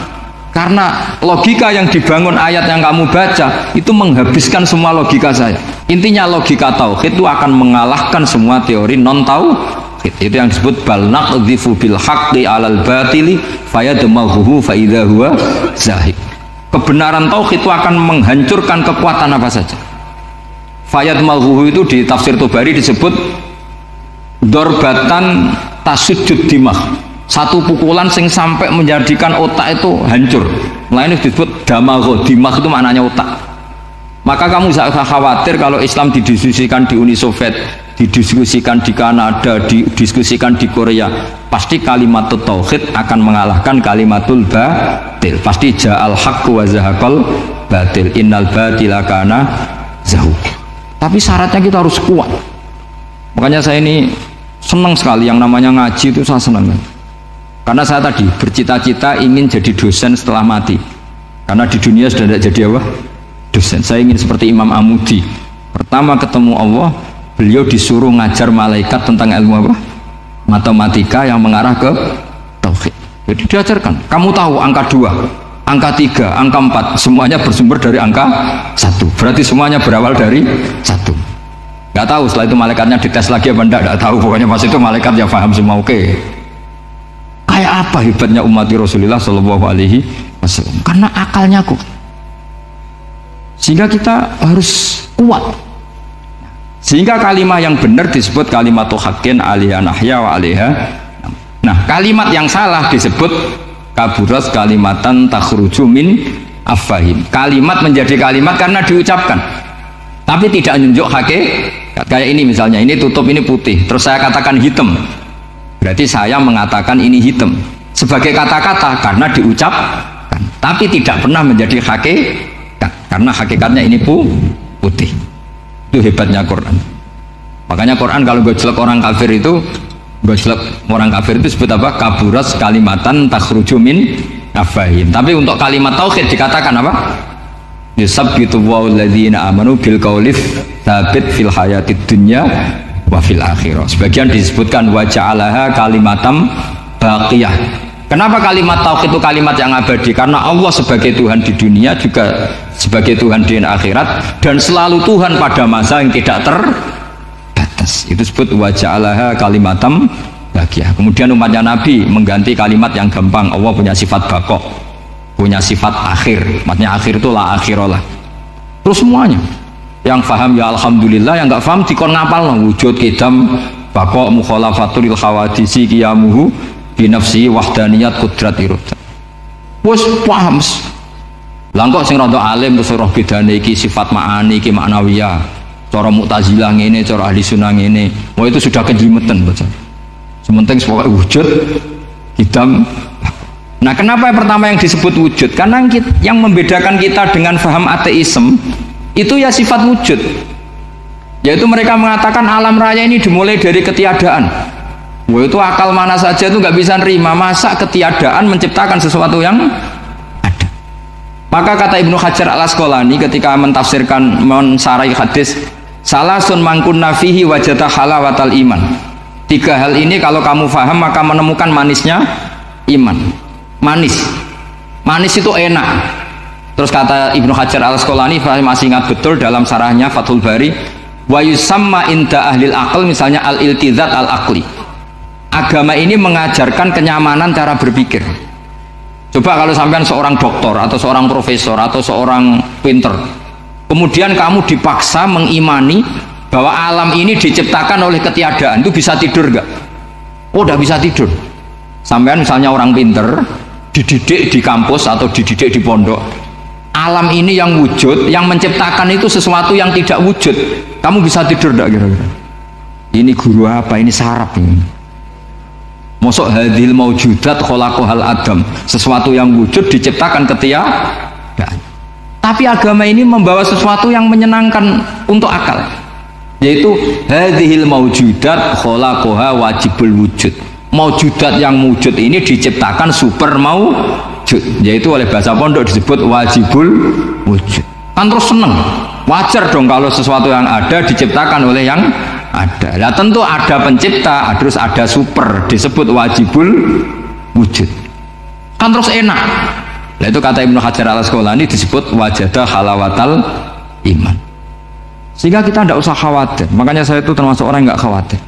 Karena logika yang dibangun ayat yang kamu baca itu menghabiskan semua logika saya. Intinya logika tauhid itu akan mengalahkan semua teori non tauhid. Itu yang disebut bal naqdhifu bil haqqi 'alal batili fayadmaghuhu fa idza huwa zahik. Kebenaran tauhid itu akan menghancurkan kekuatan apa saja. Fayad malhuhu itu di tafsir Tobari disebut dorbatan tasujud dimah, satu pukulan sing sampai menjadikan otak itu hancur. Lainnya disebut damago, dimah itu maknanya otak. Maka kamu jangan khawatir kalau Islam didiskusikan di Uni Soviet, didiskusikan di Kanada, didiskusikan di Korea, pasti kalimat tauhid akan mengalahkan kalimatul batil. Pasti ja'al haqqu wa zahaqal batil, innal batila kana zahuq. Tapi syaratnya kita harus kuat. Makanya saya ini senang sekali yang namanya ngaji, itu saya senang. Karena saya tadi bercita-cita ingin jadi dosen setelah mati. Karena di dunia sudah tidak jadi apa? Dosen. Saya ingin seperti Imam Amudi. Pertama ketemu Allah, beliau disuruh ngajar malaikat tentang ilmu apa? Matematika yang mengarah ke tauhid. Jadi diajarkan. Kamu tahu angka 2, angka 3, angka 4 semuanya bersumber dari angka 1. Berarti semuanya berawal dari 1. Nggak tahu setelah itu malaikatnya dites lagi apa enggak tahu. Pokoknya pas itu malaikat ya paham semua. Oke. Kayak apa hebatnya umat Rasulullah Shallallahu Alaihi Wasallam? Karena akalnya kuat. Sehingga kita harus kuat. Sehingga kalimat yang benar disebut kalimat haqqin 'alaiha nahya wa 'alaiha. Nah, kalimat yang salah disebut kaburas kalimatan takhruju min afahim. Kalimat menjadi kalimat karena diucapkan, tapi tidak menunjuk hakikat. Kayak ini misalnya, ini tutup, ini putih, terus saya katakan hitam, berarti saya mengatakan ini hitam sebagai kata-kata karena diucapkan, tapi tidak pernah menjadi hakikat karena hakikatnya ini putih. Itu hebatnya Quran. Makanya Quran kalau gojlek orang kafir itu, gojlek orang kafir itu disebut apa? Kaburas kalimatan takhruju min afahim. Tapi untuk kalimat tauhid dikatakan apa? Yusabbitu walladzina amanu bil qaulif tsabit fil hayatid dunya wa fil akhirah. Sebagian disebutkan wa ja'alaha kalimatam baqiyah. Kenapa kalimat tauhid itu kalimat yang abadi? Karena Allah sebagai Tuhan di dunia juga sebagai Tuhan di akhirat, dan selalu Tuhan pada masa yang tidak terbatas. Itu disebut wa ja'alaha kalimatam baqiyah. Kemudian umatnya Nabi mengganti kalimat yang gampang. Allah punya sifat baqo, punya sifat akhir. Maksudnya akhir itu la akhiralah. Terus semuanya. Yang paham ya alhamdulillah, yang nggak paham dikon ngapal wujud kidam bako mukhalafatul khawadisi qiyamuhu binafsi wahdaniyat qudrat irada. Wes paham. Lah kok sing rada alim terus roh bedane iki sifat ma'ani iki maknawiyah. Cara Mu'tazilah ngene, cara ahli sunnah ngene. Wah itu sudah kejimeten baca. Sementing pokoknya wujud kidam. Nah, kenapa yang pertama yang disebut wujud? Karena yang membedakan kita dengan faham ateisme itu ya sifat wujud, yaitu mereka mengatakan alam raya ini dimulai dari ketiadaan. Wah itu akal mana saja itu nggak bisa nerima, masa ketiadaan menciptakan sesuatu yang ada. Maka kata Ibnu Hajar al-Asqalani ketika mentafsirkan mensarai hadis salasun mangkunna fihi wajata halawatal iman, 3 hal ini kalau kamu faham maka menemukan manisnya iman. Manis itu enak. Terus kata Ibnu Hajar al-Asqalani, masih ingat betul dalam sarahnya Fathul Bari, wa yusamma inda ahlil aql, misalnya al-iltizat al-aqli. Agama ini mengajarkan kenyamanan cara berpikir. Coba kalau sampean seorang doktor atau seorang profesor atau seorang pinter, kemudian kamu dipaksa mengimani bahwa alam ini diciptakan oleh ketiadaan, itu bisa tidur gak? Oh, udah bisa tidur. Sampean misalnya orang pinter, dididik di kampus atau dididik di pondok, alam ini yang wujud, yang menciptakan itu sesuatu yang tidak wujud, kamu bisa tidur tidak kira-kira? Ini guru apa? Ini sarap ini. Mosok hadil maujudat khalaqahal adam, sesuatu yang wujud diciptakan ketiadaan. Tapi agama ini membawa sesuatu yang menyenangkan untuk akal, yaitu hadhil maujudat khalaqaha wajibul wujud. Maujudat yang wujud ini diciptakan super maujud, yaitu oleh bahasa pondok disebut wajibul wujud. Kan terus seneng, wajar dong kalau sesuatu yang ada diciptakan oleh yang ada. Nah tentu ada pencipta, terus ada super, disebut wajibul wujud. Kan terus enak. Nah itu kata Ibnu Hajar al-Asqalani disebut wajada halawatal iman. Sehingga kita tidak usah khawatir. Makanya saya itu termasuk orang yang nggak khawatir.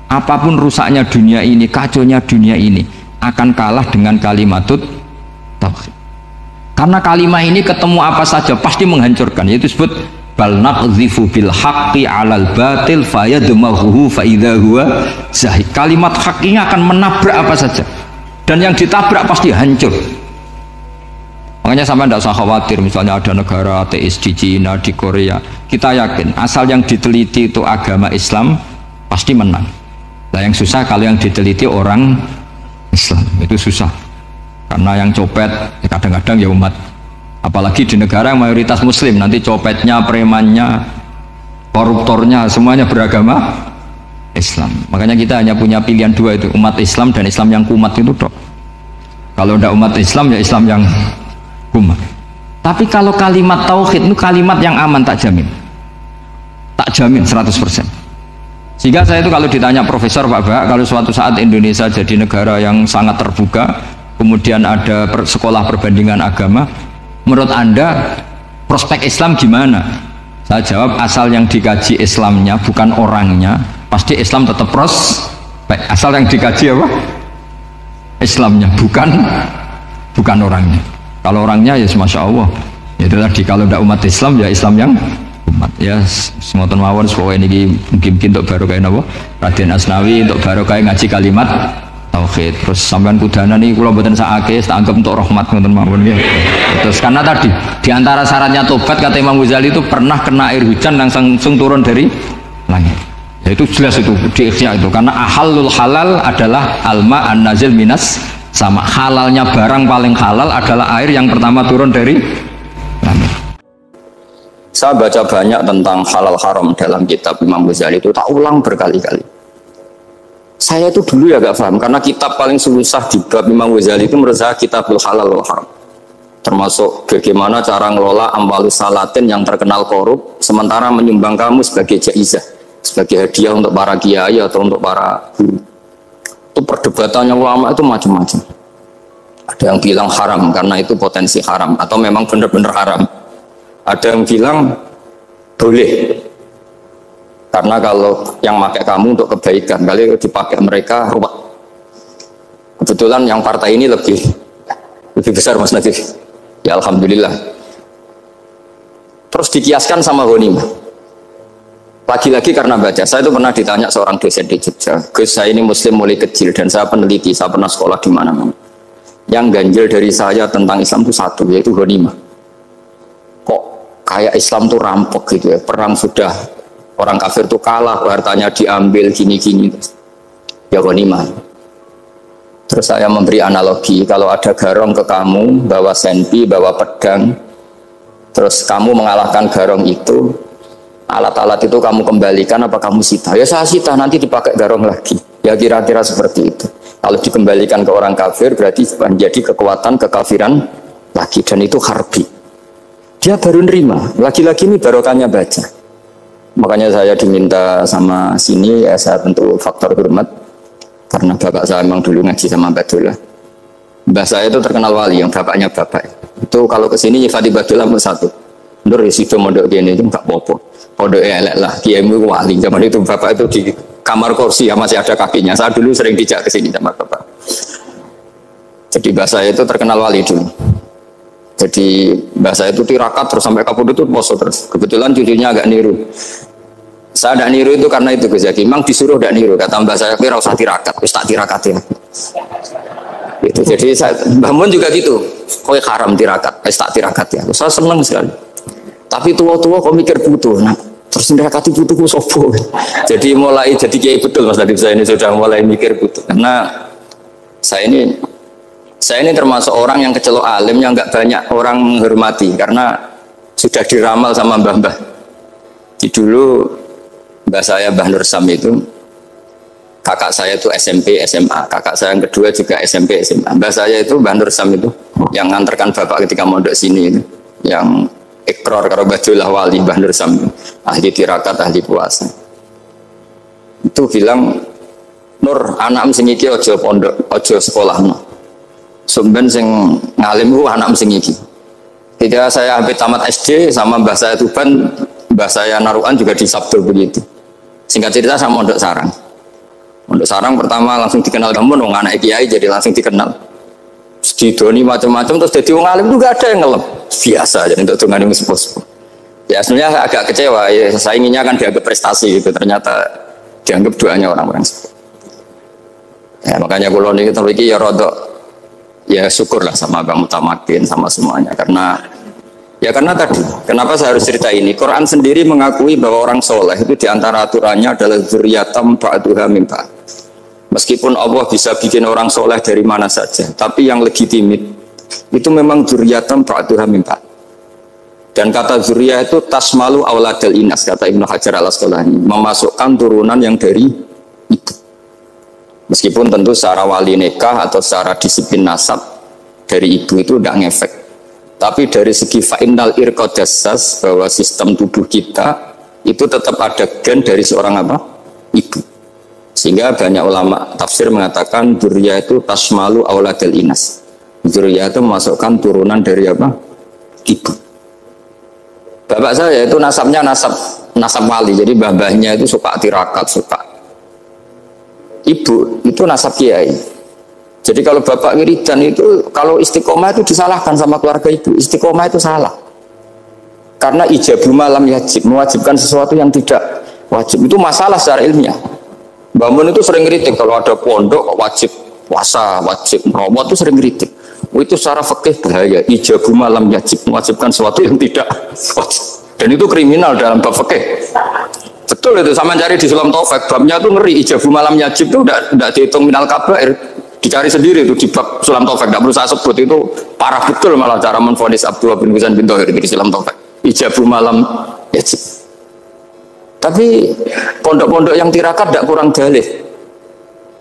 Apapun rusaknya dunia ini, kacaunya dunia ini akan kalah dengan kalimatut tauhid. Karena kalimat ini ketemu apa saja pasti menghancurkan. Yaitu disebut bal naqdhifu bil haqqi 'alal batil fayadmaghuhu fa idza huwa zahid. Kalimat hak ini akan menabrak apa saja. Dan yang ditabrak pasti hancur. Makanya sampai tidak usah khawatir misalnya ada negara ateis di Cina, di Korea. Kita yakin asal yang diteliti itu agama Islam pasti menang. Nah yang susah kalau yang diteliti orang Islam, itu susah karena yang copet kadang-kadang ya umat, apalagi di negara yang mayoritas muslim, nanti copetnya, premannya, koruptornya semuanya beragama Islam. Makanya kita hanya punya pilihan dua itu, umat Islam dan Islam yang kumat itu dok. Kalau tidak umat Islam ya Islam yang kumat. Tapi kalau kalimat tauhid itu kalimat yang aman, tak jamin 100%. Sehingga saya itu kalau ditanya Profesor Pak Bak, kalau suatu saat Indonesia jadi negara yang sangat terbuka, kemudian ada sekolah perbandingan agama, menurut Anda prospek Islam gimana? Saya jawab asal yang dikaji Islamnya bukan orangnya, pasti Islam tetap prospek. Asal yang dikaji apa? Islamnya, bukan orangnya. Kalau orangnya ya Masya Allah, ya itu tadi, kalau tidak umat Islam ya Islam yang umat. Ya semoten mawon supaya ini mungkin untuk barokah napa Raden Asnawi, untuk barokah ngaji kalimat tauhid. Terus sampean kudana nih kula mboten sakake, tak anggap untuk rahmat ngoten mawon nggih. Terus karena tadi di antara syaratnya tobat kata Imam Ghazali itu pernah kena air hujan langsung turun dari langit. Ya itu jelas itu di Ihya itu, karena ahalul halal adalah alma an-nazil minas sama. Halalnya barang paling halal adalah air yang pertama turun dari langit. Saya baca banyak tentang halal haram dalam kitab Imam Ghazali itu, tak ulang berkali-kali. Saya itu dulu ya gak paham, karena kitab paling susah di bab Imam Ghazali itu menurut saya kitabul halal wal haram. Termasuk bagaimana cara ngelola amwalus salatin yang terkenal korup, sementara menyumbang kamu sebagai jaizah, sebagai hadiah untuk para kiai atau untuk para guru. Itu perdebatannya ulama itu macam-macam. Ada yang bilang haram karena itu potensi haram, atau memang benar-benar haram. Ada yang bilang boleh karena kalau yang pakai kamu untuk kebaikan, kali dipakai mereka ruwet. Kebetulan yang partai ini lebih besar Mas Nadif, ya alhamdulillah. Terus dikiaskan sama ghanimah. Lagi-lagi karena baca, saya itu pernah ditanya seorang dosen di Jogja, Gus saya ini muslim mulai kecil dan saya peneliti, saya pernah sekolah di mana-mana. Yang ganjil dari saya tentang Islam itu satu, yaitu ghanimah. Kok kayak Islam tuh rampok gitu ya, perang sudah orang kafir tuh kalah, hartanya diambil gini-gini. Ya ghanimah. Terus saya memberi analogi, kalau ada garong ke kamu, bawa senpi, bawa pedang, terus kamu mengalahkan garong itu, alat-alat itu kamu kembalikan apa kamu sita? Ya saya sita, nanti dipakai garong lagi. Ya kira-kira seperti itu. Kalau dikembalikan ke orang kafir berarti menjadi kekuatan kekafiran lagi, dan itu harbi. Dia baru nerima. Lagi-lagi ini barokahnya baca. Makanya saya diminta sama sini, ya saya tentu faktor hormat karena bapak saya memang dulu ngaji sama Mbak Dola. Mbak saya itu terkenal wali, yang bapaknya bapak. Itu kalau kesini Nyifati Mbak Dola satu. Nur Risido mondok gini itu nggak apa-apa. Pondok elek lah, kiaimu wali. Zaman itu bapak itu di kamar kursi ya masih ada kakinya. Saya dulu sering dijak ke sini sama bapak. Jadi bahasa itu terkenal wali dulu. Jadi bahasa itu tirakat terus sampai kapundhut itu poso terus. Kebetulan cucunya agak niru. Saya tidak niru itu karena itu Gus Zaki. Memang disuruh tidak niru. Kata mbak saya, kira usah tirakat, wis tak tirakatin. Gitu. Jadi saya, Mbah Mun juga gitu. Kowe haram tirakat, wis tak tirakat ya. Saya senang sekali. Tapi tua-tua kok mikir butuh. Nah, terus nirakati butuhku sopo. Jadi mulai jadi kiai betul Mas Nadif, saya ini sudah mulai mikir butuh. Karena saya ini termasuk orang yang kecelok alim yang nggak banyak orang menghormati karena sudah diramal sama mbah-mbah. Di dulu mbah saya Mbah Nur Sam itu kakak saya itu SMP SMA, kakak saya yang kedua juga SMP SMA. Mbah saya itu Mbah Nur Sam itu yang nganterkan bapak ketika mondok sini itu, yang ikrar karo Bajulah wali Mbah Nur Sam, ahli tirakat, ahli puasa. Itu bilang, Nur, anak sing iki aja pondok, aja sekolahno. Sumben sing ngalim ku anak sing iki. Ketika saya habis tamat SD sama mbah saya Tuban, mbah saya Narukan juga disabdo begitu. Singkat cerita sama Mondok Sarang. Mondok Sarang pertama langsung dikenal kamu, wong anak kiai jadi langsung dikenal. Didoni macam-macam terus jadi wong alim juga ada yang ngelem. Biasa aja untuk dengan yang sepuh-sepuh. Ya sebenarnya saya agak kecewa ya, saya inginnya kan dianggap prestasi gitu, ternyata dianggap doanya orang-orang sepuh. Ya makanya kalau ini kita lagi ya rodok ya syukurlah sama Bang Mutamakin sama semuanya karena tadi kenapa saya harus cerita ini. Quran sendiri mengakui bahwa orang soleh itu diantara aturannya adalah dzurriyyatam ba'duha min ba'd. Meskipun Allah bisa bikin orang soleh dari mana saja, tapi yang legitimit itu memang dzurriyyatam ba'duha min ba'd. Dan kata dzurriyyah itu tasmalu auladal inas, kata Ibnu Hajar al-Asqalani, memasukkan turunan yang dari ibu. Meskipun tentu secara wali nikah atau secara disiplin nasab dari ibu itu tidak ngefek. Tapi dari segi fa'innal irqadassas, bahwa sistem tubuh kita itu tetap ada gen dari seorang apa? Ibu. Sehingga banyak ulama tafsir mengatakan dzurriyyah itu tasmalu auladal inas. Dzurriyyah itu memasukkan turunan dari apa? Ibu. Bapak saya itu nasabnya nasab wali, jadi mbah-mbahnya itu suka tirakat, suka. Ibu itu nasab kiai. Jadi kalau bapak wiridan itu, kalau istiqomah itu disalahkan sama keluarga ibu. Istiqomah itu salah. Karena ijabu malam yajib, mewajibkan sesuatu yang tidak wajib. Itu masalah secara ilmiah. Mbak Mun itu sering kritik kalau ada pondok wajib puasa, wajib merawat itu sering kritik. Itu secara fikih bahaya. Ijabu malam yajib, mewajibkan sesuatu yang tidak wajib. Dan itu kriminal dalam bab fikih. Betul itu, sama cari di Sulam Taufik, babnya tuh ngeri. Ijabu malam yajib itu tidak dihitung minal kabair, dicari sendiri itu di bab Sulam Taufik, tidak perlu saya sebut, itu parah betul malah cara menvonis Abdullah bin Husain bin Thohir di Sulam Taufik. Ijabu malam yajib. Tapi pondok-pondok yang tirakat tidak kurang dalih.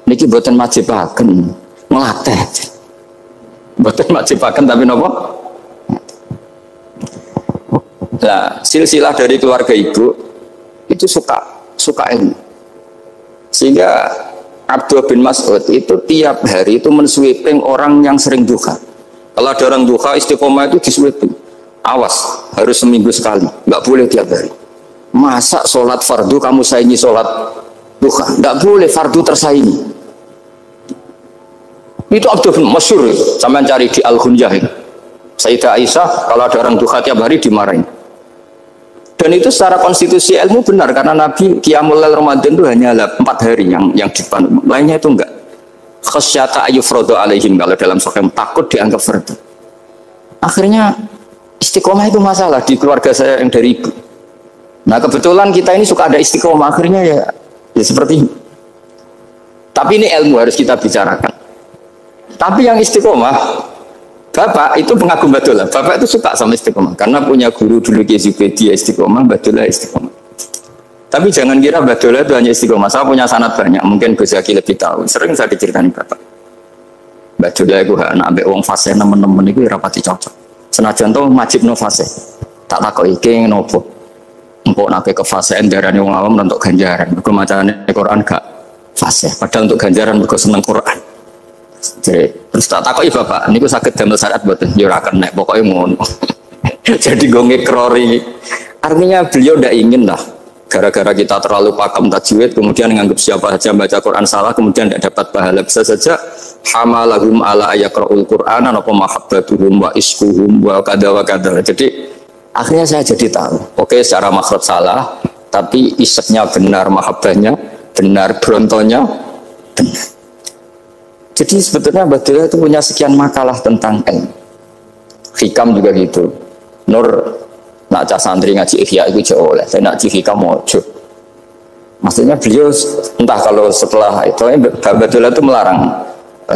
Niki boten majibaken, melatih. Boten majibaken tapi nopo? Nah, silsilah dari keluarga ibu itu suka ilmu. Sehingga Abdullah bin Mas'ud itu tiap hari itu mensweeping orang yang sering duha. Kalau ada orang duha istiqomah itu disweeping. Awas, harus seminggu sekali, nggak boleh tiap hari. Masa sholat fardu kamu saingi sholat duha? Nggak boleh, fardu tersaingi. Itu Abdullah bin Masyhur, sama cari di Al-Hunyah. Sayyidah Aisyah kalau ada orang duha tiap hari dimarahin. Dan itu secara konstitusi ilmu benar karena Nabi Qiyamul Lail Ramadan itu hanya 4 hari yang dipandu. Lainnya itu enggak. Khasyata ayyufradu alaihim, kalau dalam sahih takut dianggap fardu. Akhirnya istiqomah itu masalah di keluarga saya yang dari ibu. Nah kebetulan kita ini suka ada istiqomah, akhirnya ya seperti ini. Tapi ini ilmu harus kita bicarakan. Tapi yang istiqomah, Bapak itu pengagum Badullah. Bapak itu suka sama istiqomah karena punya guru dulu Kiai Zubedi istiqomah, Badullah istiqomah. Tapi jangan kira Badullah itu hanya istiqomah. Saya punya sanad banyak, mungkin Gus Zaki lebih tahu. Sering saya diceritain Bapak. Badullah itu anak ambek wong fase nemen-nemen itu rapati cocok. Senajan to majibno fase. Tak takoki iki nopo. Engko nek ke fase darane wong awam untuk ganjaran. Mergo macane Quran gak fase. Padahal untuk ganjaran mergo seneng Quran. Jadi, terus tak takoki Bapak, niku saged damel syariat mboten? Ya ora kenek, pokoke ngono. Jadi go ngekrori. Artinya beliau ndak ingin lah gara-gara kita terlalu pakem tajwid kemudian menganggap siapa saja baca Quran salah kemudian tidak dapat pahala. Bisa saja hamalahum ala ayakra'ul Qur'ana apa mahabbatuhum wa iskuhum wa kada wa kada. Jadi akhirnya saya jadi tahu, oke secara makhraj salah tapi iseknya benar, mahabbahnya benar, brontonya benar. Jadi sebetulnya Badullah itu punya sekian makalah tentang ilmu. Hikam juga gitu. Nur nak cah santri ngaji ihya itu jauh oleh. Saya nak hikam mojo. Maksudnya beliau entah kalau setelah itu Badullah itu melarang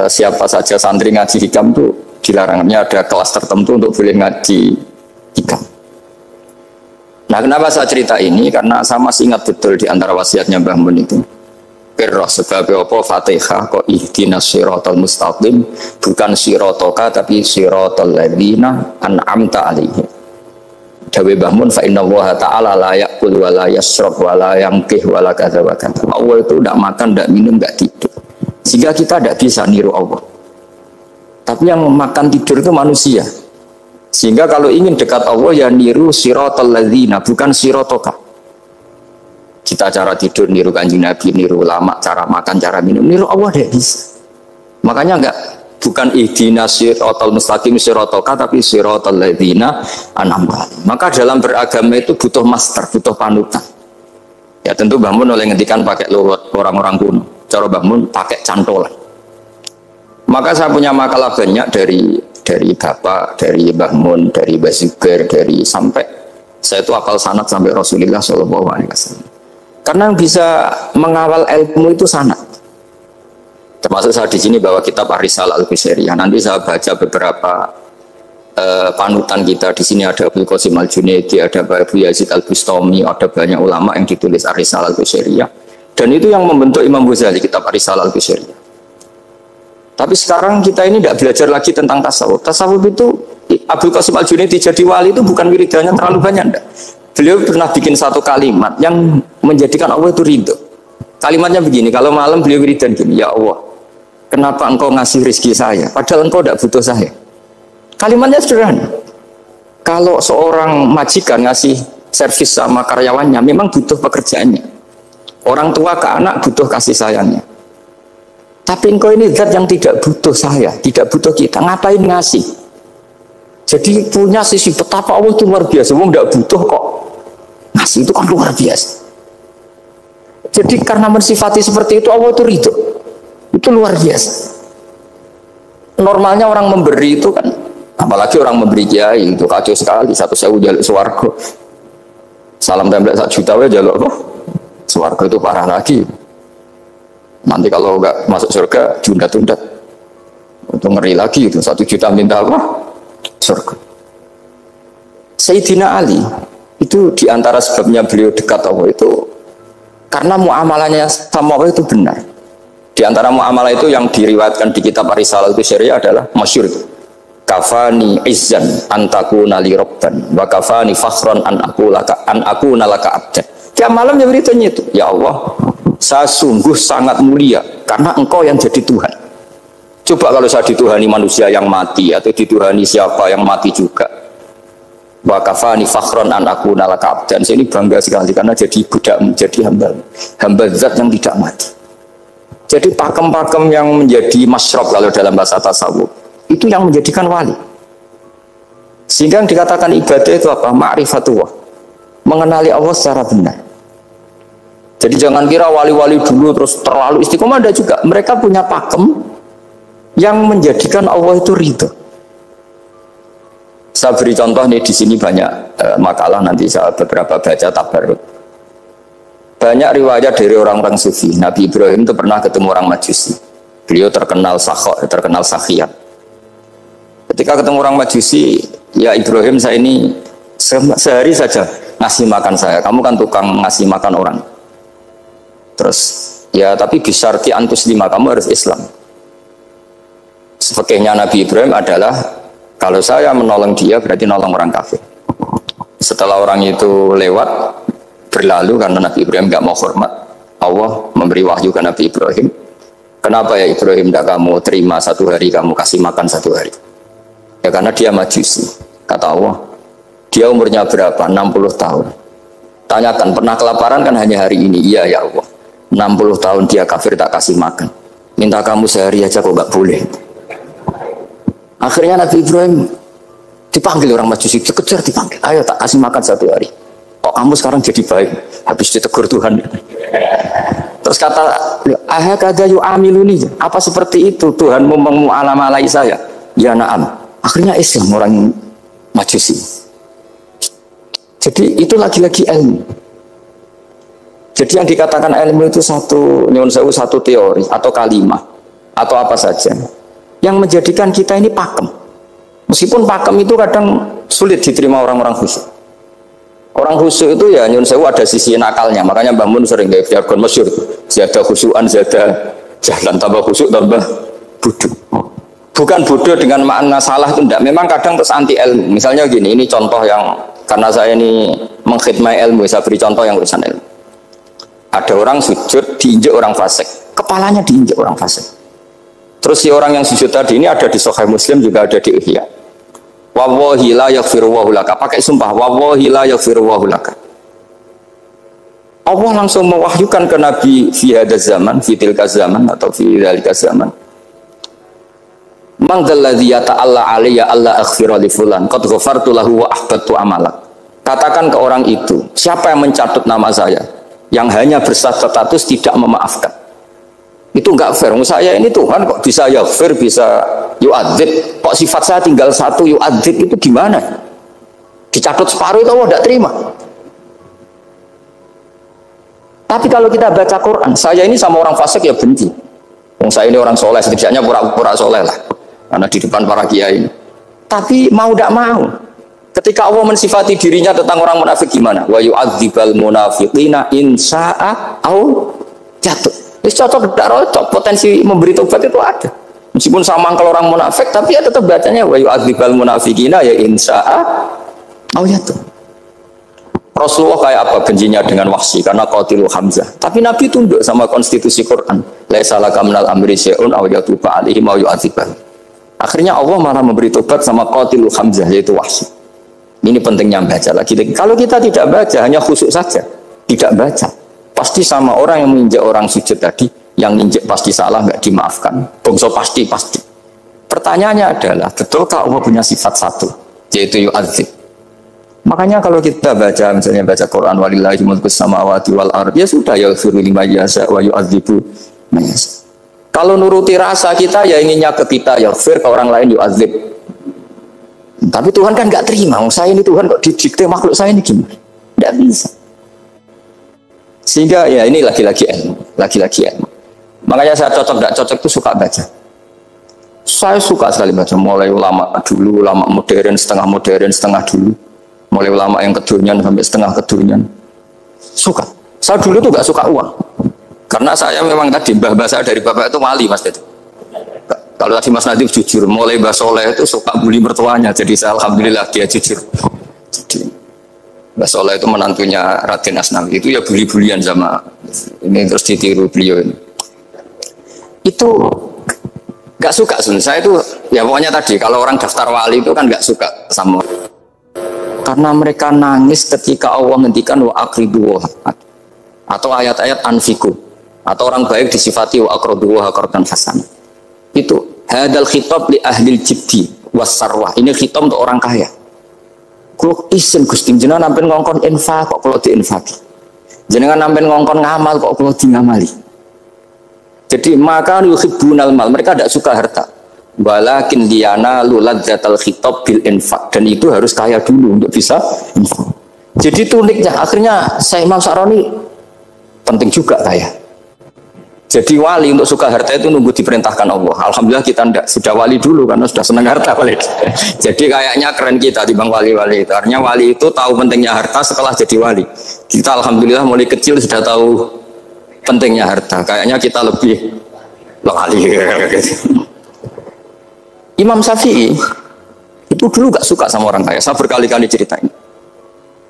siapa saja santri ngaji hikam itu dilarangnya ada kelas tertentu untuk boleh ngaji hikam. Nah kenapa saya cerita ini? Karena saya masih ingat betul di antara wasiatnya Mbah Mun itu. Roh sebab apa Fatihah kok ihdinas siratal mustaqim, bukan siratoka tapi siratal ladzina an'amta alaihim. Dawe Mbah Mun fa inna Allah taala la yaqul wa la yashrab wa la yanqih wa la kadza wa kadza. Allah itu tidak makan, tidak minum, tidak tidur. Sehingga kita tidak bisa niru Allah. Tapi yang makan tidur itu manusia. Sehingga kalau ingin dekat Allah ya niru siratal ladzina, bukan siratoka. Kita cara tidur niru Kanjeng Nabi, niru ulama, cara makan, cara minum, niru Allah tidak bisa. Makanya enggak, bukan ihdinas siratal mustaqim siratoka tapi siratal ladzina an'amta. Maka dalam beragama itu butuh master, butuh panutan. Ya tentu Mbah Mun oleh ngendikan pakai lurut orang-orang kuno. Cara Mbah Mun pakai cantolan. Maka saya punya makalah banyak dari Bapak, dari Mbah Mun, dari Mbah Zubair, dari sampai saya itu hafal sanad sampai Rasulullah SAW. Karena yang bisa mengawal ilmu itu sanad. Termasuk saya di sini bawa kitab Ar-Risalah Al-Qusairiyah. Nanti saya baca beberapa panutan kita. Di sini ada Abdul Qasim Al-Junaidi, ada Abu Yazid Al-Bustami, ada banyak ulama yang ditulis Ar-Risalah Al-Qusairiyah. Dan itu yang membentuk Imam Ghazali, kitab Ar-Risalah Al-Qusairiyah. Tapi sekarang kita ini tidak belajar lagi tentang tasawuf. Tasawuf itu Abdul Qasim Al-Junaidi jadi wali itu bukan wiridannya terlalu banyak, enggak. Beliau pernah bikin satu kalimat yang menjadikan Allah itu ridho. Kalimatnya begini, kalau malam beliau wiridan gini, ya Allah, kenapa engkau ngasih rezeki saya, padahal engkau tidak butuh saya. Kalimatnya sederhana. Kalau seorang majikan ngasih servis sama karyawannya, memang butuh pekerjaannya. Orang tua ke anak butuh kasih sayangnya. Tapi engkau ini zat yang tidak butuh saya, tidak butuh kita, ngapain ngasih? Jadi punya sisi betapa Allah itu luar biasa, Allah tidak butuh kok. Ngasih itu kan luar biasa. Jadi karena mensifati seperti itu Allah itu ridho. Itu luar biasa. Normalnya orang memberi itu kan, apalagi orang memberi kiai itu kacau sekali. 1.000 jaluk swarga. Salam template 1 juta aja jaluk loh. Swarga itu parah lagi. Nanti kalau nggak masuk surga tunda-tunda. Itu ngeri lagi itu 1 juta minta apa? Surga. Sayyidina Ali itu diantara sebabnya beliau dekat Allah itu karena muamalahnya sama Allah itu benar. Di antara muamalah itu yang diriwayatkan di kitab Ar-Risalah Al-Qusairiyah adalah masyhur itu. Kafani izzan antakuna li rabban wa kafani fakhran an akuna laka abdan. Tiap malam dia beritanya itu, ya Allah, saya sungguh sangat mulia karena engkau yang jadi Tuhan. Coba kalau saya dituhani manusia yang mati atau dituhani siapa yang mati juga. Wa kafani fakhron an akuna laka abdan. Saya ini bangga sekali karena jadi budak, jadi hamba zat yang tidak mati. Jadi pakem-pakem yang menjadi masyrab kalau dalam bahasa tasawuf itu yang menjadikan wali. Sehingga yang dikatakan ibadah itu apa? Ma'rifatullah. mengenali Allah secara benar. Jadi jangan kira wali-wali dulu terus terlalu istiqomah, ada juga. Mereka punya pakem yang menjadikan Allah itu ridho. Saya beri contoh nih, di sini banyak makalah, nanti saya beberapa baca tabarut. Banyak riwayat dari orang-orang sufi. Nabi Ibrahim itu pernah ketemu orang Majusi. Beliau terkenal sakhok, terkenal sakhiyat. Ketika ketemu orang Majusi, ya Ibrahim, saya ini sehari saja ngasih makan saya. Kamu kan tukang ngasih makan orang. Terus ya tapi bisyarti antus lima, kamu harus Islam. Fikihnya Nabi Ibrahim adalah kalau saya menolong dia berarti nolong orang kafir. Setelah orang itu lewat berlalu, karena Nabi Ibrahim nggak mau hormat, Allah memberi wahyu ke Nabi Ibrahim. Kenapa ya Ibrahim tidak kamu terima 1 hari, kamu kasih makan 1 hari? Ya karena dia Majusi. Kata Allah, dia umurnya berapa? 60 tahun. Tanyakan, pernah kelaparan kan hanya hari ini? Iya ya Allah. 60 tahun dia kafir tak kasih makan. Minta kamu sehari aja kok nggak boleh. Akhirnya Nabi Ibrahim dipanggil orang Majusi, dikejar dipanggil. Ayo tak kasih makan 1 hari. Kok kamu sekarang jadi baik? Habis ditegur Tuhan. Terus kata, ahakada yu'amiluni, apa seperti itu Tuhan mengu'alamalai saya? Ya na'am. Akhirnya Islam orang Majusi. Jadi itu lagi-lagi ilmu. Jadi yang dikatakan ilmu itu satu teori atau kalimat atau apa saja yang menjadikan kita ini pakem. Meskipun pakem itu kadang sulit diterima orang-orang khusyuk. Orang khusyuk itu ya nyun sewu ada sisi nakalnya. Makanya Mbah Mun sering kayak jargon masyhur, zada khusyuan, zada jalan, tambah khusyuk tambah bodoh. Bukan bodoh dengan makna salah itu enggak. Memang kadang terus anti ilmu. Misalnya gini, ini contoh yang karena saya ini mengkhidmati ilmu, saya beri contoh yang urusan ilmu. Ada orang sujud diinjek orang fasik, kepalanya diinjek orang fasik. Terus si orang yang sujud tadi ini ada di Sahih Muslim, juga ada di Ihya. Wallahi la yaghfirullahu laka, pakai sumpah, wallahi la yaghfirullahu laka. Allah langsung mewahyukan ke Nabi fi hadzal zaman, fi tilka zaman atau fi dzalika zaman. Man dzalladzi yata'alla alayya alla aghfira li fulan qad ghafartu lahu wa ahbattu amalak. Katakan ke orang itu, siapa yang mencatut nama saya yang hanya berstatus tidak memaafkan? Itu enggak fair. Saya ini Tuhan kok bisa yaghfir, bisa yu'adzib, kok sifat saya tinggal 1 yu'adzib, itu gimana? Dicatut separuh itu Allah tidak terima. Tapi kalau kita baca Quran, saya ini sama orang fasik ya benci. Saya ini orang soleh, setidaknya pura-pura soleh lah, karena di depan para kiai. Tapi mau tidak mau, ketika Allah mensifati dirinya tentang orang munafik gimana? Wa yu'adzibal munafiqina in sya'a au jatuh. Ini cocok tidak cocok, potensi memberi tobat itu ada. Meskipun sama kalau orang munafik, tapi ya tetap bacanya wa yu'adzibal munafiqina ya in sya'a au jatuh. Rasulullah kayak apa bencinya dengan Wahsy karena qatilu Hamzah. Tapi Nabi tunduk sama konstitusi Quran. Laisa laka minal amri syai'un aw yatuba alaihim aw yu'adzibah. Akhirnya Allah malah memberi tobat sama qatilu Hamzah, yaitu Wahsy. Ini pentingnya baca lagi. Kalau kita tidak baca, hanya khusyuk saja, tidak baca, pasti sama orang yang menginjak orang sujud tadi, yang injek pasti salah, nggak dimaafkan. Bongso pasti. Pertanyaannya adalah, betulkah Allah punya sifat 1, yaitu yu'adzib? Makanya kalau kita baca, misalnya baca Quran, walillahi mulkus samawati wal ard, ya sudah, yaghfiru liman yasha wa yu'adzibu man yasha. Kalau nuruti rasa kita, ya inginnya ke kita yaghfir, ke orang lain yu'adzib. Tapi Tuhan kan nggak terima. Saya ini Tuhan kok didikte makhluk saya ini gimana? Nggak bisa. Sehingga ya ini lagi-lagi ilmu. Makanya saya cocok nggak cocok itu suka baca. Saya suka sekali baca. Mulai ulama dulu, ulama modern, setengah dulu. Mulai ulama yang kedunian sampai setengah kedunian. Suka. Saya dulu tuh nggak suka uang. Karena saya memang tadi mbah saya dari bapak itu wali mas itu. Kalau tadi Mas Nadif jujur, mulai Mbah Soleh itu suka bully mertuanya, jadi saya alhamdulillah dia jujur. Jadi Mbah Soleh itu menantunya Raden Asnawi, itu ya bully-bulian sama ini, terus ditiru beliau ini. Itu nggak suka saya itu, ya pokoknya tadi kalau orang daftar wali itu kan nggak suka sama, karena mereka nangis ketika Allah menghentikan wa aqridu atau ayat-ayat anfiku, atau orang baik disifati wa aqridu qardan hasan. Itu hadal khitab li ahlil jibdi was sarwah. Ini khitab untuk orang kaya. Kok isin Gusti jenengan nampen ngongkon infak kok kula diinfaki. Jenengan nampen ngongkon ngamal kok kula ngamali. Jadi maka yuhibbunal mal, mereka tidak suka harta. Walakin diana luladzatal khitab bil infak, dan itu harus kaya dulu untuk bisa infak. Jadi itu uniknya, akhirnya saya Imam Sa'roni penting juga kaya. Jadi wali untuk suka harta itu nunggu diperintahkan Allah. Alhamdulillah kita tidak, sudah wali dulu karena sudah senang harta wali. Jadi kayaknya keren kita di bang wali-wali itu. Artinya wali itu tahu pentingnya harta setelah jadi wali. Kita alhamdulillah mulai kecil sudah tahu pentingnya harta. Kayaknya kita lebih wali. Imam Syafi'i itu dulu gak suka sama orang kaya. Saya berkali-kali ceritain.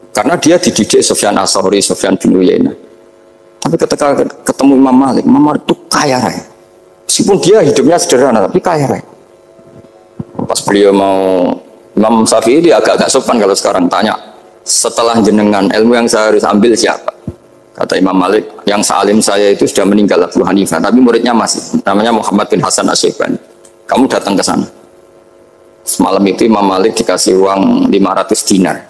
Karena dia dididik Sufyan As-Tsauri, Sufyan bin Uyainah. Tapi ketika ketemu Imam Malik itu kaya raya. Meskipun dia hidupnya sederhana, tapi kaya raya. Pas beliau mau, Imam Syafi'i dia agak-agak sopan kalau sekarang tanya, setelah jenengan ilmu yang saya harus ambil siapa? Kata Imam Malik, yang salim saya itu sudah meninggal Abu Hanifah, tapi muridnya masih, namanya Muhammad bin Hasan Asy-Syaibani. Kamu datang ke sana. Semalam itu Imam Malik dikasih uang 500 dinar.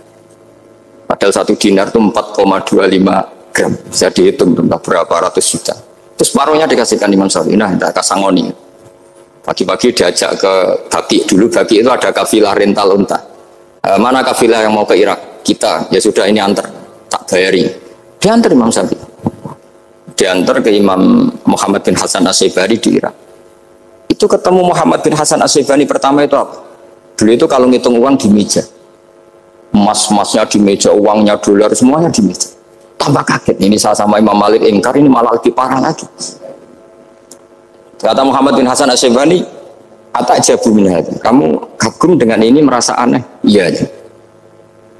Padahal 1 dinar itu 4,25 gram, bisa dihitung berapa ratus juta. Terus separuhnya dikasihkan Imam Syafi'i. Nah, kita kasangoni. Pagi-pagi diajak ke Baki. Dulu Baki itu ada kafilah rental unta. Mana kafilah yang mau ke Irak? Kita, ya sudah ini antar, tak bayari. Diantar Imam Syafi'i. Diantar ke Imam Muhammad bin Hasan Asy-Syaibani di Irak. Itu ketemu Muhammad bin Hasan Asy-Syaibani pertama itu apa? Dulu itu kalau ngitung uang di meja. Emas-emasnya di meja, uangnya dolar, semuanya di meja. Tambah kaget, ini saya sama Imam Malik ingkar, ini malah lebih parah lagi. Kata Muhammad bin Hasan Asy-Syaibani, "Atajabu min hadza." Kamu kagum dengan ini, merasa aneh? Iya.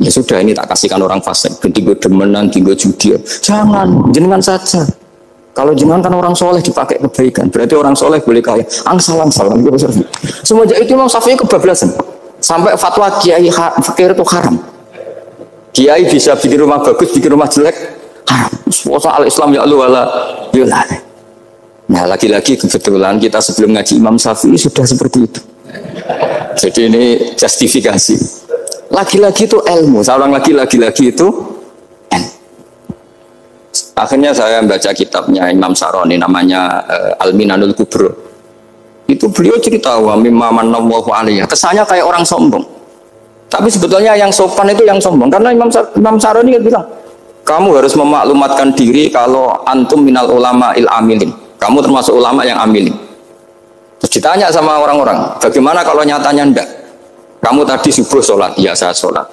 Ya sudah, ini tak kasihkan orang fasik, tinggo demenan, tinggo judi. Jangan, jenengan saja. Kalau jenengan kan orang soleh dipakai kebaikan, berarti orang soleh boleh kaya. Angsal-angsal. Semenjak itu Imam Syafi'i kebablasan. Sampai fatwa kiai fakir itu haram. Kiai bisa bikin rumah bagus, bikin rumah jelek, haram. Soal Islam ya Allah wala yullah. Nah, lagi-lagi kebetulan kita sebelum ngaji Imam Syafi'i sudah seperti itu. Jadi ini justifikasi. Lagi-lagi itu ilmu. Saya ulang lagi-lagi itu ilmu. Akhirnya saya baca kitabnya Imam Sa'roni namanya Al-Minanul Kubro. Itu beliau cerita wa mimma manallahu alaihi. Kesannya kayak orang sombong. Tapi sebetulnya yang sopan itu yang sombong. Karena Imam Sa'roni bilang, kamu harus memaklumatkan diri kalau antum minal ulama il amilin. Kamu termasuk ulama yang amilin. Terus ditanya sama orang-orang, bagaimana kalau nyatanya enggak? Kamu tadi subuh sholat, ya saya sholat.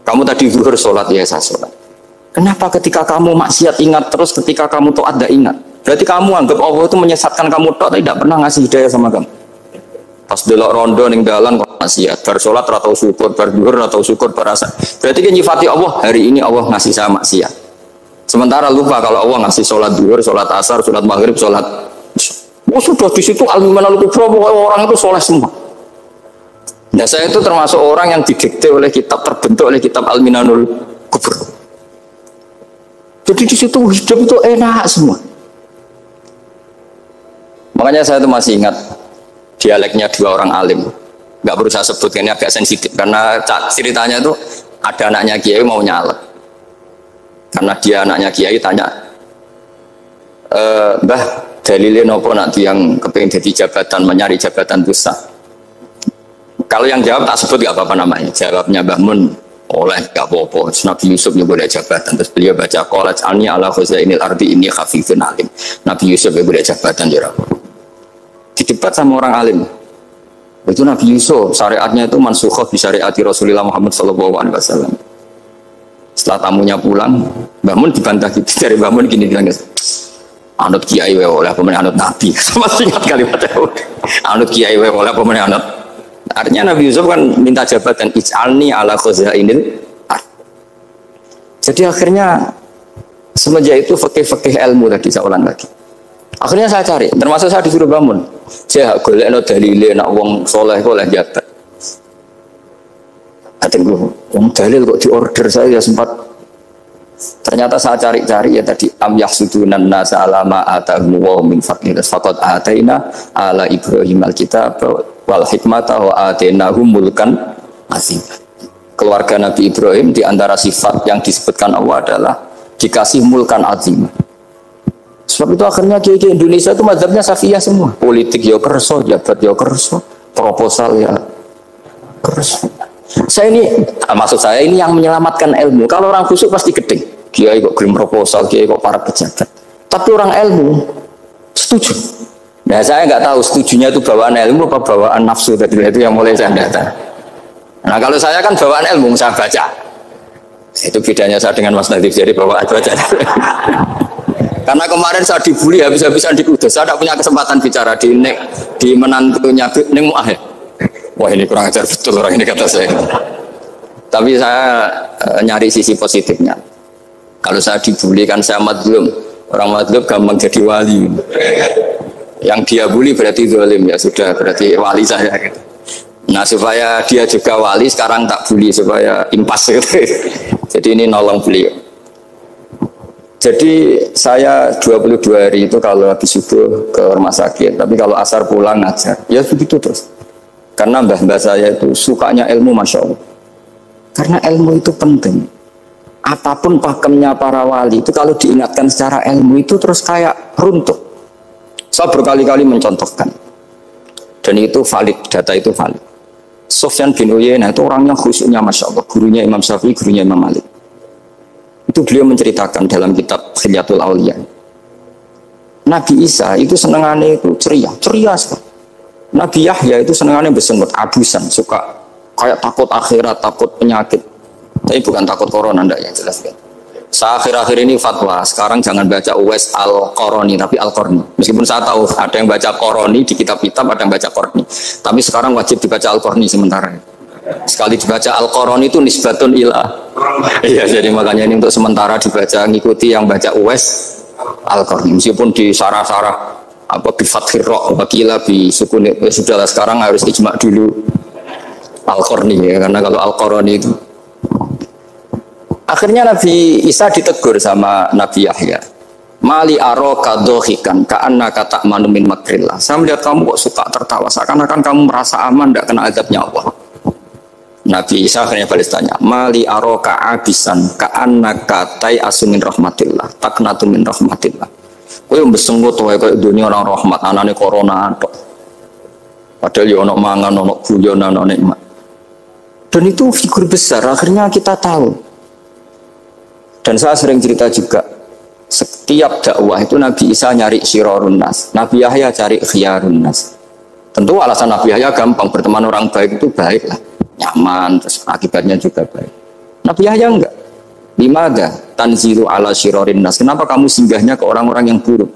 Kamu tadi zuhur sholat, ya saya sholat. Kenapa ketika kamu maksiat ingat terus, ketika kamu taat tidak ingat? Berarti kamu anggap Allah itu menyesatkan kamu taat, tidak pernah ngasih hidayah sama kamu. Pas delok rondo ning dalan kok maksiat, bar salat ora tau syukur, bar dhuwur ora tau syukur, berasa. Berarti kan nyifati Allah, hari ini Allah ngasih saya maksiat. Sementara lupa kalau Allah ngasih salat dhuwur, salat asar, salat maghrib, salat. Oh sudah di situ al-Minanul Kubro, orang itu soleh semua. Nah, saya itu termasuk orang yang didikte oleh kitab, terbentuk oleh kitab Al-Minanul Kubro. Jadi di situ hidup itu enak semua. Makanya saya itu masih ingat dialeknya dua orang alim, nggak perlu saya sebutkan, ini agak sensitif karena ceritanya itu ada anaknya kiai mau nyalek, karena dia anaknya kiai tanya, Mbah dalilnya nopo nanti yang kepengen jadi jabatan, mencari jabatan pusat. Kalau yang jawab tak sebut nggak apa-apa namanya, jawabnya Mbah Mun oleh nggak apa-apa. Nabi Yusuf juga boleh jabatan, terus beliau baca qalat ani ala khuzainil ardi ini khafifun alim. Nabi Yusuf juga boleh jabatan ya. Didebat sama orang alim. Itu Nabi Yusuf syariatnya itu mansukhah bi syariati Rasulullah Muhammad SAW. Setelah tamunya pulang, Mbah Mun dibantah gitu dari Mbah Mun gini bilang, anut kiai wae oleh apa meneh anut nabi. Sama ingat kalimat itu. Anut kiai wae oleh apa meneh anut. Artinya Nabi Yusuf kan minta jabatan ij'alni ala khuzainil ard. Jadi akhirnya semenjak itu fikih-fikih ilmu tadi saya ulang lagi. Akhirnya saya cari, termasuk saya disuruh bangun. Saya golekno dalile nak wong soleh kok oleh jabat. Atengku, wong dalil kok diorder saya sempat. Ternyata saya cari-cari ya tadi am yahsudunan nasa alama atahum wa min fadlillah faqad ataina ala Ibrahim alkitab wal hikmata wa atainahum mulkan azim. keluarga Nabi Ibrahim di antara sifat yang disebutkan Allah adalah dikasih mulkan azim. Sebab itu akhirnya kiai Indonesia itu mazhabnya Safiyah semua. Politik ya kerso, jabat ya kerso, proposal ya kerso. Saya ini, maksud saya ini yang menyelamatkan ilmu. Kalau orang khusyuk pasti gedeng. Kiai kok kirim proposal, kiai kok para pejabat. Tapi orang ilmu setuju. Nah saya nggak tahu setujunya itu bawaan ilmu apa bawaan nafsu tadi itu yang mulai saya data. Nah kalau saya kan bawaan ilmu saya baca. Itu bedanya saya dengan Mas Nadif jadi bawaan baca. Karena kemarin saya dibully habis-habisan di Kudus. Saya tidak punya kesempatan bicara di menantunya Neng Mu'ah. Wah ini kurang ajar betul orang ini kata saya. Tapi saya nyari sisi positifnya. Kalau saya dibully kan saya madlum. Orang madlum gampang jadi wali. Yang dia bully berarti zalim ya sudah berarti wali saya. Nah supaya dia juga wali sekarang tak bully supaya impas gitu. Jadi ini nolong beliau. Jadi saya 22 hari itu kalau habis subuh ke rumah sakit, tapi kalau asar pulang ngajar, ya begitu terus. Karena mbah-mbah saya itu sukanya ilmu, Masya Allah. Karena ilmu itu penting. Apapun pakemnya para wali itu kalau diingatkan secara ilmu itu terus kayak runtuh. Saya berkali-kali mencontohkan. Dan itu valid, data itu valid. Sufyan bin Uyainah itu orangnya khusyuknya Masya Allah. Gurunya Imam Syafi'i, gurunya Imam Malik. Itu beliau menceritakan dalam kitab Hilyatul Auliya. Nabi Isa itu senengannya itu ceria sekali. Nabi Yahya itu senengannya bersenut, abusan, suka kayak takut akhirat, takut penyakit. Tapi bukan takut corona, enggak yang jelas kan. Saya akhir-akhir ini fatwa, sekarang jangan baca Uwais Al-Qarani, tapi Al-Qarni. Meskipun saya tahu ada yang baca Qarani di kitab-kitab, ada yang baca Qarni. Tapi sekarang wajib dibaca Al-Qarni sementara. Sekali dibaca Al-Qarani itu nisbatun ila. Iya, jadi makanya ini untuk sementara dibaca, ngikuti yang baca Uwais Al-Qarni. Meskipun di sarah-sarah apa bi fathir ra wakila bi sukun, sudahlah sekarang harus ijma dulu Al-Qarni ya, karena kalau Al-Qarani itu akhirnya Nabi Isa ditegur sama Nabi Yahya. Mali aroka dohikan ka'annaka ta'manu min makrillah. Saya melihat kamu kok suka tertawa, seakan-akan kamu merasa aman tidak kena azabnya Allah. Nabi Isa akhirnya balas tanya, Mali aroka abisan ka'annaka tai'asu min rahmatillah taknatu min rahmatillah. Kowe mbesenggut wae koyo dunia orang rahmat, anane corona tok. Padahal ya ono mangan, ono guyon, ono nikmat. Dan itu figur besar, akhirnya kita tahu. Dan saya sering cerita juga, setiap dakwah itu Nabi Isa nyari syirarun nas, Nabi Yahya cari khiyarun nas. Tentu alasan Nabi Yahya gampang, berteman orang baik itu baik lah, nyaman, terus akibatnya juga baik. Nabi Yahya enggak. Limaga tanzilu ala syirarin nas. Kenapa kamu singgahnya ke orang-orang yang buruk?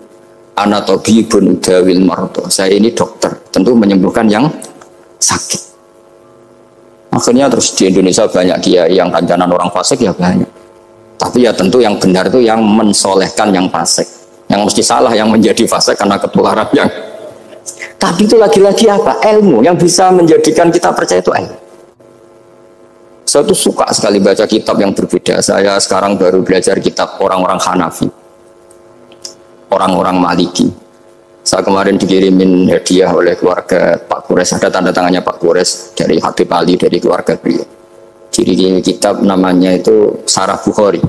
Ana tabibun dawil mardo. Saya ini dokter, tentu menyembuhkan yang sakit. Akhirnya terus di Indonesia banyak kiai yang kancanan orang fasik ya banyak. Tapi ya tentu yang benar itu yang mensolehkan yang fasik. Yang mesti salah yang menjadi fasik karena ketularan yang. Tapi itu lagi-lagi apa? Ilmu yang bisa menjadikan kita percaya itu ilmu. Saya tuh suka sekali baca kitab yang berbeda. Saya sekarang baru belajar kitab orang-orang Hanafi, orang-orang Maliki. Saya kemarin dikirimin hadiah oleh keluarga Pak Kures. Ada tanda tangannya Pak Kures dari Habib Ali, dari keluarga beliau. Ciri kitab namanya itu Sarah Bukhari,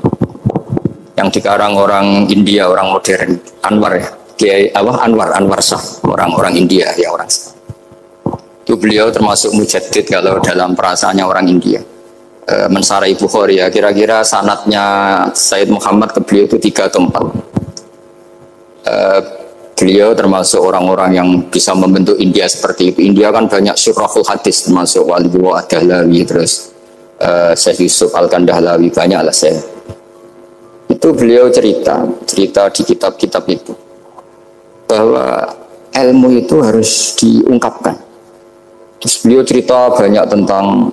yang dikarang orang India, orang modern, Anwar ya, Kiai Anwar Shah, orang-orang India ya, orang Shah. Itu beliau termasuk mujaddid kalau dalam perasaannya orang India. Mensarai Bukhari ya, kira-kira sanadnya Sayyid Muhammad ke beliau itu 3 atau 4. Beliau termasuk orang-orang yang bisa membentuk India seperti itu. India kan banyak syurahul hadis, termasuk Waliullah Ad-Dahlawi, terus Syekh Yusuf Al-Kandahlawi, banyak lah saya. Itu beliau cerita di kitab-kitab itu bahwa ilmu itu harus diungkapkan. Terus beliau cerita banyak tentang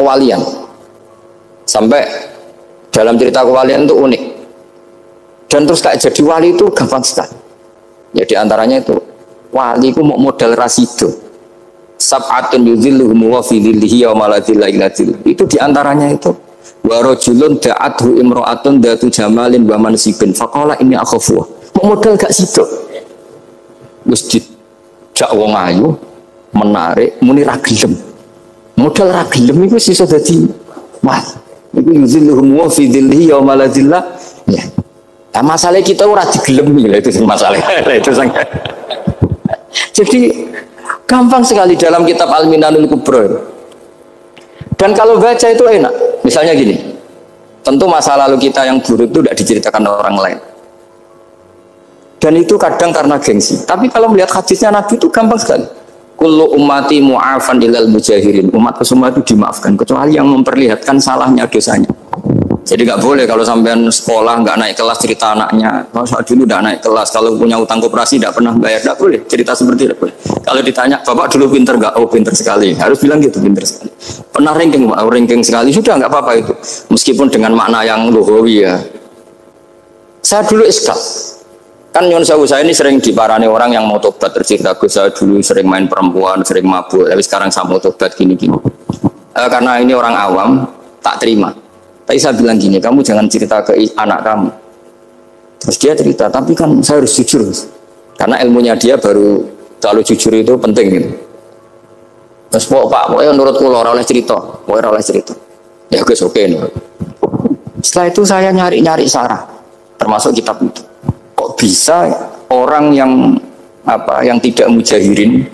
kewalian. Sampai dalam cerita kewalian itu unik. Dan terus kayak jadi wali itu gampang sekali. Ya di antaranya itu wali itu mau modal rasido. Sab'atun yudhilluhum wa fi dhillihi wa ma la dhilla illa dhilluh. Itu di antaranya itu wa rajulun da'athu imra'atun datu jamalin wa mansibin faqala inni akhafu. Mau modal gak sido. Wis dijak wong ayu menarik muni ra gelem. Modal ra gelem iku iso dadi wah. Iku yuzilluhum wa fi dhillihi yauma la dhilla. Ya. Nah, masalah kita ora digelemi lah itu masalah. Itu sang. Jadi gampang sekali dalam kitab Al-Minanul Kubra. Dan kalau baca itu enak. Misalnya gini. Tentu masa lalu kita yang buruk itu tidak diceritakan orang lain. Dan itu kadang karena gengsi. Tapi kalau melihat hadisnya Nabi itu gampang sekali. Kullu ummati mu'afan ilal mujahirin. Umatku semua itu dimaafkan kecuali yang memperlihatkan salahnya dosanya. Jadi nggak boleh kalau sampean sekolah nggak naik kelas cerita anaknya. Kalau saat dulu nggak naik kelas, kalau punya utang koperasi nggak pernah bayar, nggak boleh cerita seperti itu. Kalau ditanya bapak dulu pinter nggak? Oh pinter sekali. Harus bilang gitu, pinter sekali. Pernah ranking sekali sudah nggak apa-apa itu. Meskipun dengan makna yang lugawi ya. Saya dulu iskal. Kan Nyon Sewu saya ini sering diparani orang yang mau tobat tercerita. Saya dulu sering main perempuan, sering mabuk, tapi sekarang saya mau tobat gini-gini. Karena ini orang awam, tak terima. Tapi saya bilang gini, kamu jangan cerita ke anak kamu. Terus dia cerita, tapi kan saya harus jujur. Karena ilmunya dia baru, kalau jujur itu penting gitu. Terus Pak, pokoknya menurut kula ora oleh cerita, pokoknya ora oleh cerita. Ya guys, oke. Setelah itu saya nyari-nyari sarah, termasuk kitab itu. Kok bisa orang yang tidak mujahirin,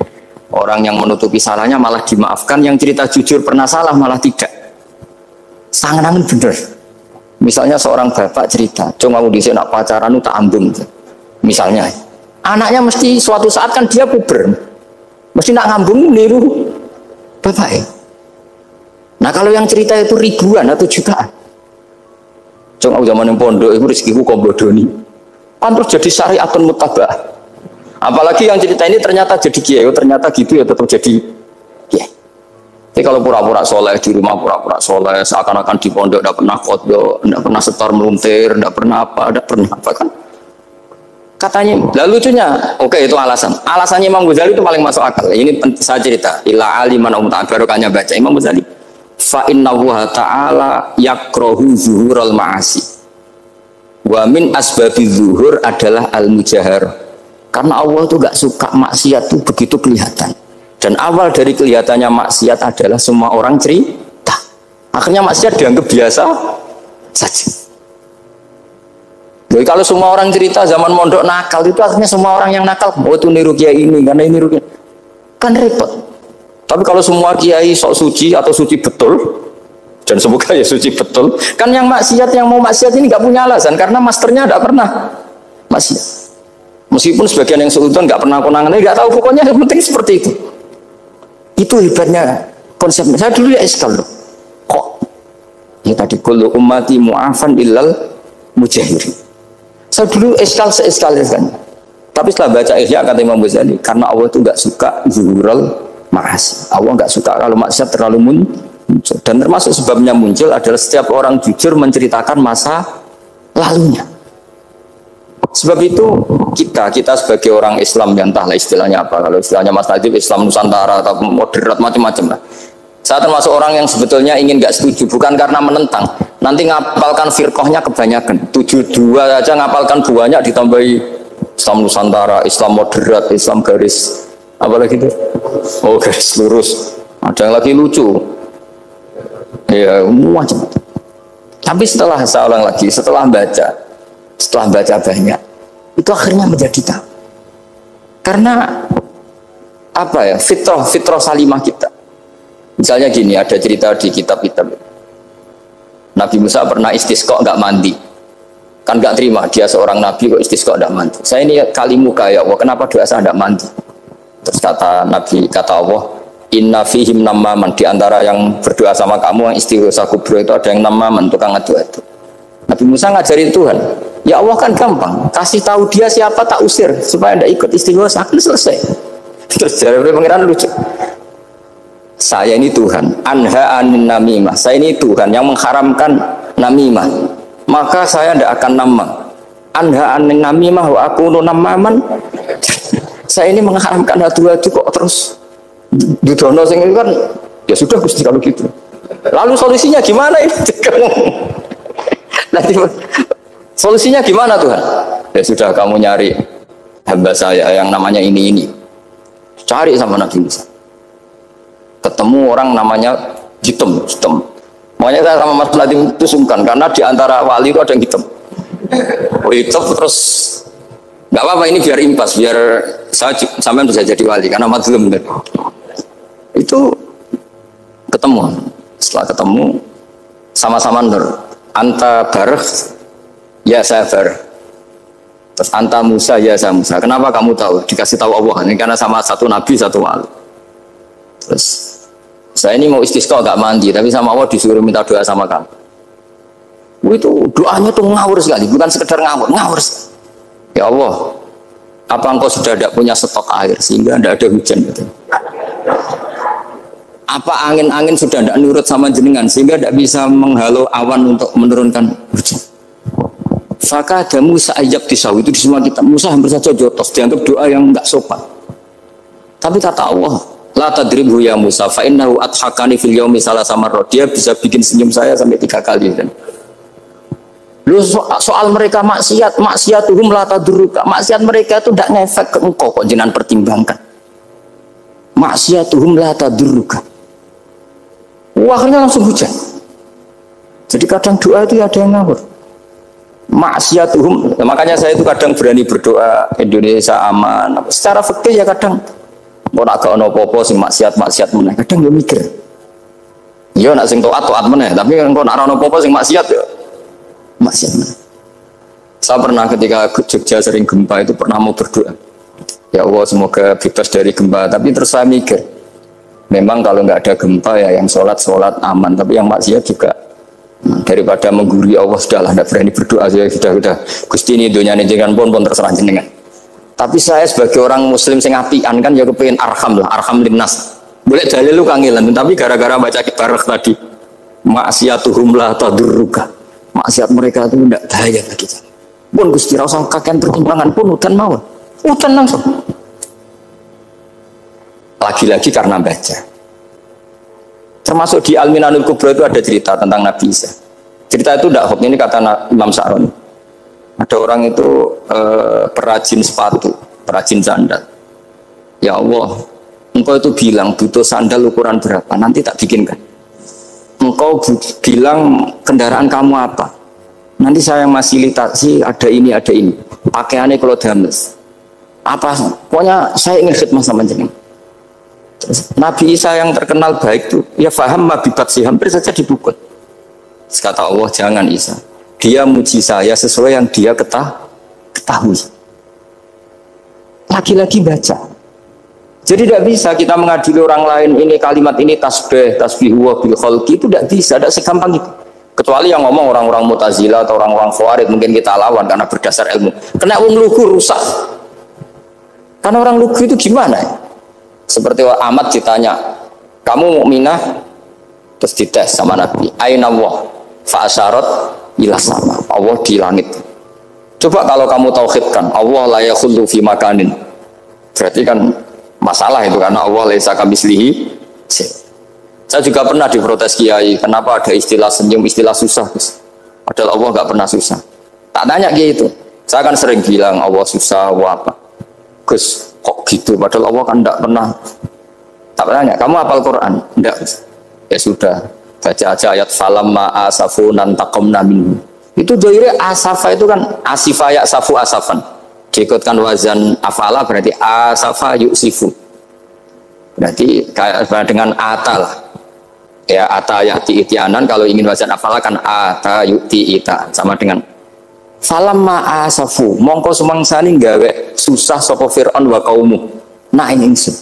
orang yang menutupi salahnya malah dimaafkan, yang cerita jujur pernah salah malah tidak. Sangat bener. Misalnya seorang bapak cerita, "Cung aku dhisik nak pacaran tak ambung." Misalnya, anaknya mesti suatu saat kan dia puber. Mesti nak ngambung niru bapak. Nah, kalau yang cerita itu ribuan atau jutaan. Cung aku zaman yang pondok itu rezekiku kombodoni. Kan terus jadi syariatun mutabah. Apalagi yang cerita ini ternyata jadi kiai, ternyata gitu ya tetap jadi kiai. Jadi kalau pura-pura soleh di rumah pura-pura soleh, seakan-akan di pondok tidak pernah khotbah, tidak pernah setor meluntir, tidak pernah apa kan? Katanya, lalu lucunya, oke itu alasan. Alasannya Imam Ghazali itu paling masuk akal. Ini saya cerita. Ila aliman barokahnya baca Imam Ghazali. Fa inna wa ta'ala yakrohu zuhurul ma'asi. Wa min asbabi zuhur adalah al-mujahar. Karena Allah itu gak suka maksiat itu begitu kelihatan. Dan awal dari kelihatannya maksiat adalah semua orang cerita. Akhirnya maksiat dianggap biasa saja. Jadi kalau semua orang cerita zaman mondok nakal itu akhirnya semua orang yang nakal, oh itu niru kiai ini karena ini niru kiai. Kan repot. Tapi kalau semua kiai sok suci atau suci betul, dan semoga ya suci betul, kan yang maksiat yang mau maksiat ini nggak punya alasan karena masternya nggak pernah maksiat. Meskipun sebagian yang seudon nggak pernah konangan, nggak tahu pokoknya yang penting seperti itu. Itu hebatnya konsepnya. Saya dulu ya iskal loh. Kok? Ya tadi kullu ummati mu'afan illal mujahirin. Saya dulu iskal kan. Tapi setelah baca Ihya kata Imam Ghazali, karena Allah itu nggak suka zuhurul ma'asi. Allah nggak suka kalau maksiat terlalu muncul. Dan termasuk sebabnya muncul adalah setiap orang jujur menceritakan masa lalunya. Sebab itu kita sebagai orang Islam yang entahlah istilahnya apa, kalau istilahnya Mas Najib Islam Nusantara atau moderat macam-macam lah. Saya termasuk orang yang sebetulnya ingin nggak setuju, bukan karena menentang. Nanti ngapalkan firqahnya kebanyakan, 72 aja ngapalkan banyak ditambahi Islam Nusantara, Islam moderat, Islam garis apalagi itu, oh garis lurus, ada yang lagi lucu, ya macam. Tapi setelah saya ulang lagi, setelah baca banyak, itu akhirnya menjadi tahu. Karena apa ya, fitrah salimah kita. Misalnya gini, ada cerita di kitab-kitab. Nabi Musa pernah istisqa nggak mandi. Kan nggak terima, dia seorang nabi kok istisqa nggak mandi. Saya ini kali muka ya Allah, kenapa doa saya nggak mandi? Terus kata Allah, inna fihim namaman, di antara yang berdoa sama kamu yang istighosa kubro itu ada yang namaman, tukang adu-adu. Nabi Musa ngajarin Tuhan, ya Allah kan gampang, kasih tahu dia siapa tak usir supaya tidak ikut istighosa, akan selesai. Terus jawab pangeran lucu, saya ini Tuhan, anha anin namimah, saya ini Tuhan yang mengharamkan namimah, maka saya tidak akan namang. Anha anin namimah wa akunu namaman, saya ini mengharamkan adu-adu kok terus didono sing itu kan, ya sudah Gusti kalau gitu. Lalu solusinya gimana ini? Nanti solusinya gimana Tuhan? Ya sudah kamu nyari hamba saya yang namanya ini. Cari sama Nabi Musa. ketemu orang namanya hitam. Makanya saya sama Mas Latif itu sungkan karena di antara wali itu ada yang hitam. Oh hitam terus nggak apa-apa ini biar impas, biar saya sampai bisa jadi wali karena mazlum. Itu ketemu, setelah ketemu sama-sama nur. Anta barh, ya saya barh. Terus anta Musa, ya saya Musa. Kenapa kamu tahu? Dikasih tahu Allah. Ini karena sama satu nabi, satu wali. Terus saya ini mau istisqa gak mandi, tapi sama Allah disuruh minta doa sama kamu. Itu doanya tuh ngawur sekali, bukan sekedar ngawur. Ya Allah, apa engkau sudah tidak punya stok air sehingga tidak ada hujan? Gitu. Apa angin-angin sudah tidak nurut sama jenengan sehingga tidak bisa menghalau awan untuk menurunkan hujan? Maka ada Musa ajab tisau itu di semua kitab. Musa hampir saja jotos, dianggap doa yang enggak sopan. Tapi kata Allah, la tadribhu ya Musa fa innahu adhakani fil yaumi salasa marrat. Dia bisa bikin senyum saya sampai 3 kali kan. Lu soal mereka maksiatuhum la tadruka. Maksiat mereka itu tidak ngefek ke engkau kok jenengan pertimbangkan. Maksiatuhum la tadruka. Akhirnya langsung hujan. Jadi kadang doa itu ada yang ngawur. Maksiatuhum, makanya saya itu kadang berani berdoa Indonesia aman. Secara fikih ya kadang mau nak gak ono apa-apa sing maksiat meneh. Kadang yo mikir. Yo nak sing taat meneh, tapi engko nak ono apa-apa sing maksiat yo maksiat meneh. Saya pernah ketika Jogja sering gempa itu pernah mau berdoa. Ya Allah semoga bebas dari gempa, tapi terus saya mikir. Memang kalau nggak ada gempa ya yang sholat aman, tapi yang maksiat juga daripada menggurui Allah sudahlah, tidak berani berdoa saya sudah Gusti ini dunia ini jangan pun terserah jenengan. Tapi saya sebagai orang muslim sing apian kan ya kepengen arham linnas. Boleh dalil lu kangelan, tapi gara-gara baca kibarah tadi maksiatuhum la tadurruka. Maksiat mereka itu tidak bahaya bagi kita. Pun Gusti rasa kakean pertimbangan pun udan mawon. Udan langsung. Lagi-lagi karena baca. Termasuk di Al-Minanul Kubra itu ada cerita tentang Nabi Isa. Cerita itu tidak hoax, ini kata Imam Sa'roni. Ada orang itu perajin sepatu, perajin sandal. Ya Allah, engkau itu bilang butuh sandal ukuran berapa, nanti tak bikinkan. Engkau bilang kendaraan kamu apa, nanti saya fasilitasi ada ini. Pakaiannya kalau dames. Apa, pokoknya saya ingin khidmah sama jenengan. Nabi Isa yang terkenal baik itu ya faham mabibat sih hampir saja dipukul. Kata Allah jangan Isa, dia muji saya sesuai yang dia ketahui. Lagi-lagi baca. Jadi tidak bisa kita mengadili orang lain ini kalimat ini tasbih wa bil khalqi, itu tidak bisa, tidak segampang itu. Kecuali yang ngomong orang-orang Mu'tazilah atau orang-orang Khawarij mungkin kita lawan karena berdasar ilmu. Kena wong lugu rusak. Karena orang lugu itu gimana ya? Seperti Ahmad ditanya, kamu mukminah? Terus dites sama Nabi, aina Allah fa'asyarat ila sama, Allah di langit. Coba kalau kamu tauhidkan Allah la yakhullu fi makanin, berarti kan masalah itu karena Allah laisa kamitslihi. Saya juga pernah diprotes kiai, kenapa ada istilah senyum, istilah susah, padahal Allah nggak pernah susah. Tak tanya gitu, saya kan sering bilang Allah susah, Allah apa, Gus kok gitu, padahal Allah kan tidak pernah. Tak tanya, kamu hafal Quran? Enggak. Ya sudah, baca aja ayat falamma asafunan taqamna minhu. Itu doire asafa itu kan asifa ya safu asafan. Diikutkan wazan afala berarti asafa yusifu. Berarti kayak dengan ata lah. Ya ata yati itianan, kalau ingin wazan afala kan ata yuti ita, sama dengan falamma asafu mongko sumangsani gawe susah sapa Fir'aun wa kaumu. Nah ini ingsun